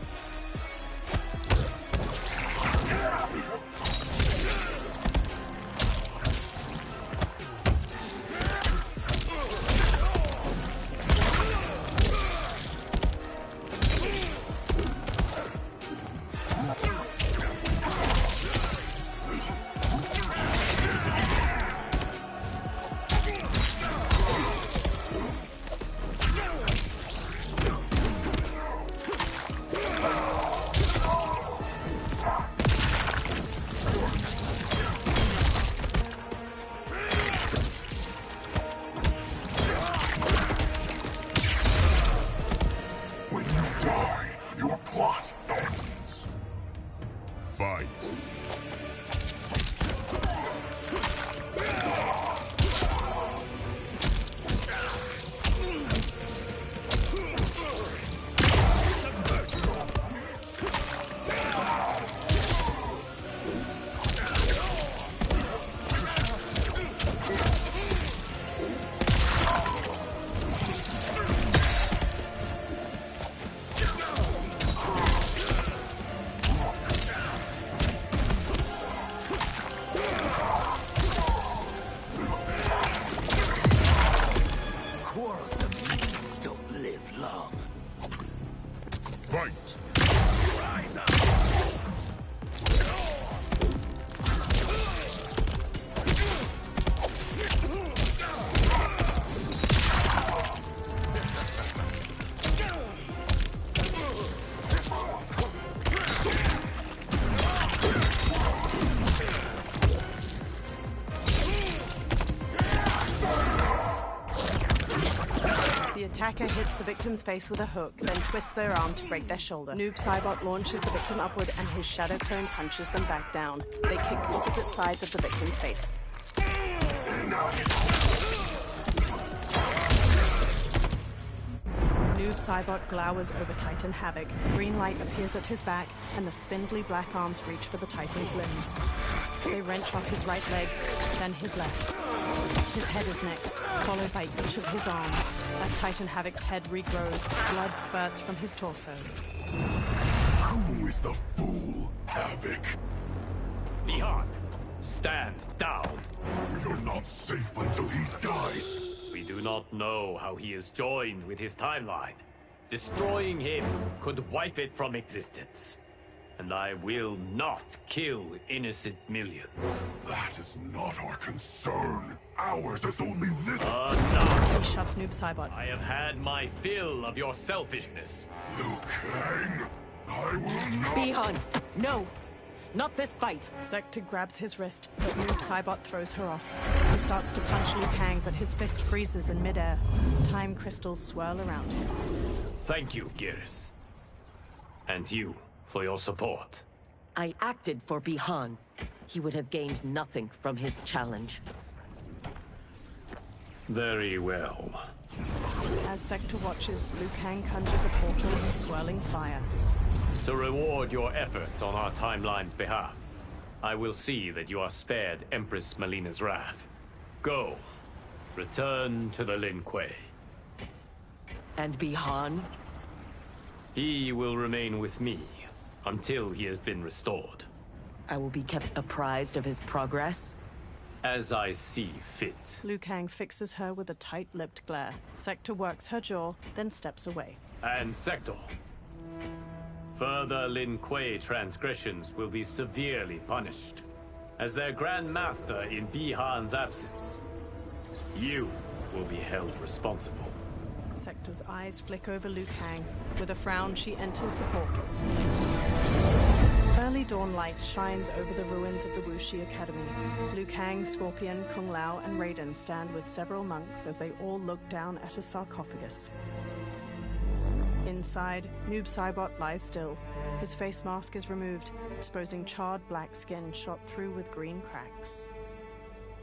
Attacker hits the victim's face with a hook, then twists their arm to break their shoulder. Noob Saibot launches the victim upward and his shadow clone punches them back down. They kick opposite sides of the victim's face. Noob Saibot glowers over Titan Havoc. Green light appears at his back, and the spindly black arms reach for the Titan's limbs. They wrench off his right leg, then his left. His head is next, followed by each of his arms. As Titan Havoc's head regrows, blood spurts from his torso. Who is the fool, Havoc? Bihan, stand down. You're not safe until he dies. We do not know how he is joined with his timeline. Destroying him could wipe it from existence. And I will not kill innocent millions. That is not our concern. Ours is only this. Enough! He shoves Noob Saibot. I have had my fill of your selfishness. Liu Kang, I will not. Bihan, no! Not this fight! Sektor grabs his wrist, but Noob Saibot throws her off. He starts to punch Liu Kang, but his fist freezes in midair. Time crystals swirl around him. Thank you, Geras. And you, for your support. I acted for Bihan. He would have gained nothing from his challenge. Very well. As Sektor watches, Liu Kang conjures a portal of swirling fire. To reward your efforts on our timeline's behalf, I will see that you are spared Empress Melina's wrath. Go. Return to the Lin Kuei. And Bihan? He will remain with me until he has been restored. I will be kept apprised of his progress? As I see fit. Liu Kang fixes her with a tight-lipped glare. Sektor works her jaw, then steps away. And Sektor, Further Lin Kuei transgressions will be severely punished. As their Grand Master in Bihan's absence, you will be held responsible. Sector's eyes flick over Liu Kang. With a frown, she enters the portal. Early dawn light shines over the ruins of the Wuxi Academy. Liu Kang, Scorpion, Kung Lao, and Raiden stand with several monks as they all look down at a sarcophagus. Inside, Noob Saibot lies still. His face mask is removed, exposing charred black skin shot through with green cracks.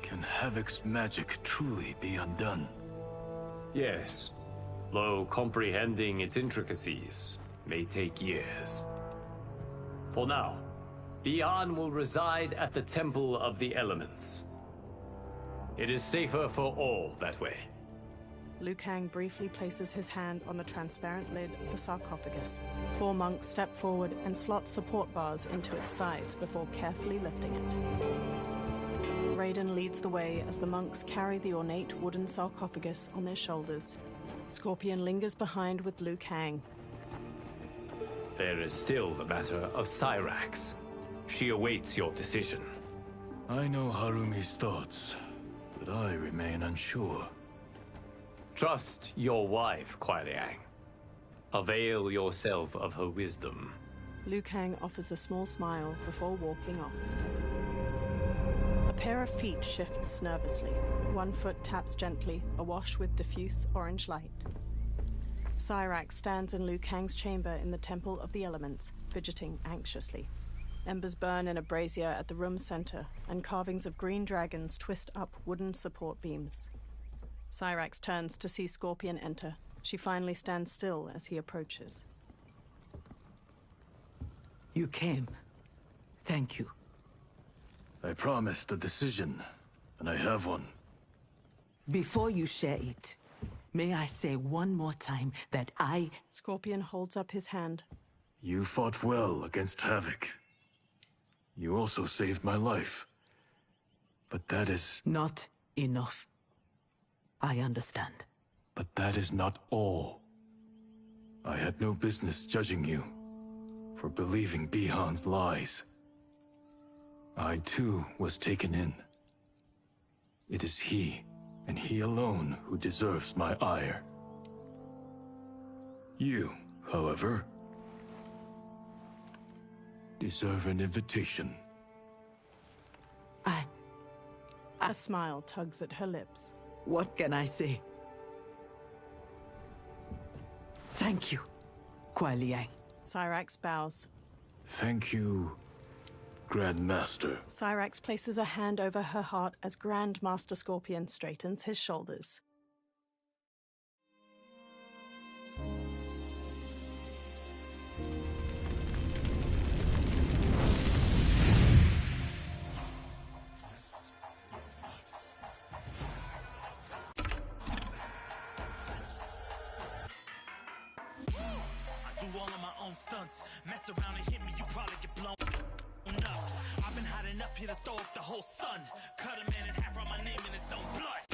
Can Havoc's magic truly be undone? Yes, though comprehending its intricacies may take years. For now, Bihan will reside at the Temple of the Elements. It is safer for all that way. Liu Kang briefly places his hand on the transparent lid of the sarcophagus. 4 monks step forward and slot support bars into its sides before carefully lifting it. Raiden leads the way as the monks carry the ornate wooden sarcophagus on their shoulders. Scorpion lingers behind with Liu Kang. There is still the matter of Cyrax. She awaits your decision. I know Harumi's thoughts, but I remain unsure. Trust your wife, Kuai Liang. Avail yourself of her wisdom. Liu Kang offers a small smile before walking off. A pair of feet shifts nervously. One foot taps gently, awash with diffuse orange light. Cyrax stands in Liu Kang's chamber in the Temple of the Elements, fidgeting anxiously. Embers burn in a brazier at the room's center, and carvings of green dragons twist up wooden support beams. Cyrax turns to see Scorpion enter. She finally stands still as he approaches. You came. Thank you. I promised a decision, and I have one. Before you share it, may I say one more time that Scorpion holds up his hand. You fought well against Havoc. You also saved my life. But that is... not enough. I understand. But that is not all. I had no business judging you for believing Bihan's lies. I too was taken in. It is he, and he alone, who deserves my ire. You, however, deserve an invitation. A smile tugs at her lips. What can I say? Thank you, Kuai Liang. Cyrax bows. Thank you, Grandmaster. Cyrax places a hand over her heart as Grandmaster Scorpion straightens his shoulders. All of my own stunts. Mess around and hit me, you probably get blown up. I've been hot enough here to throw up the whole sun. Cut a man in half, write my name in his own blood.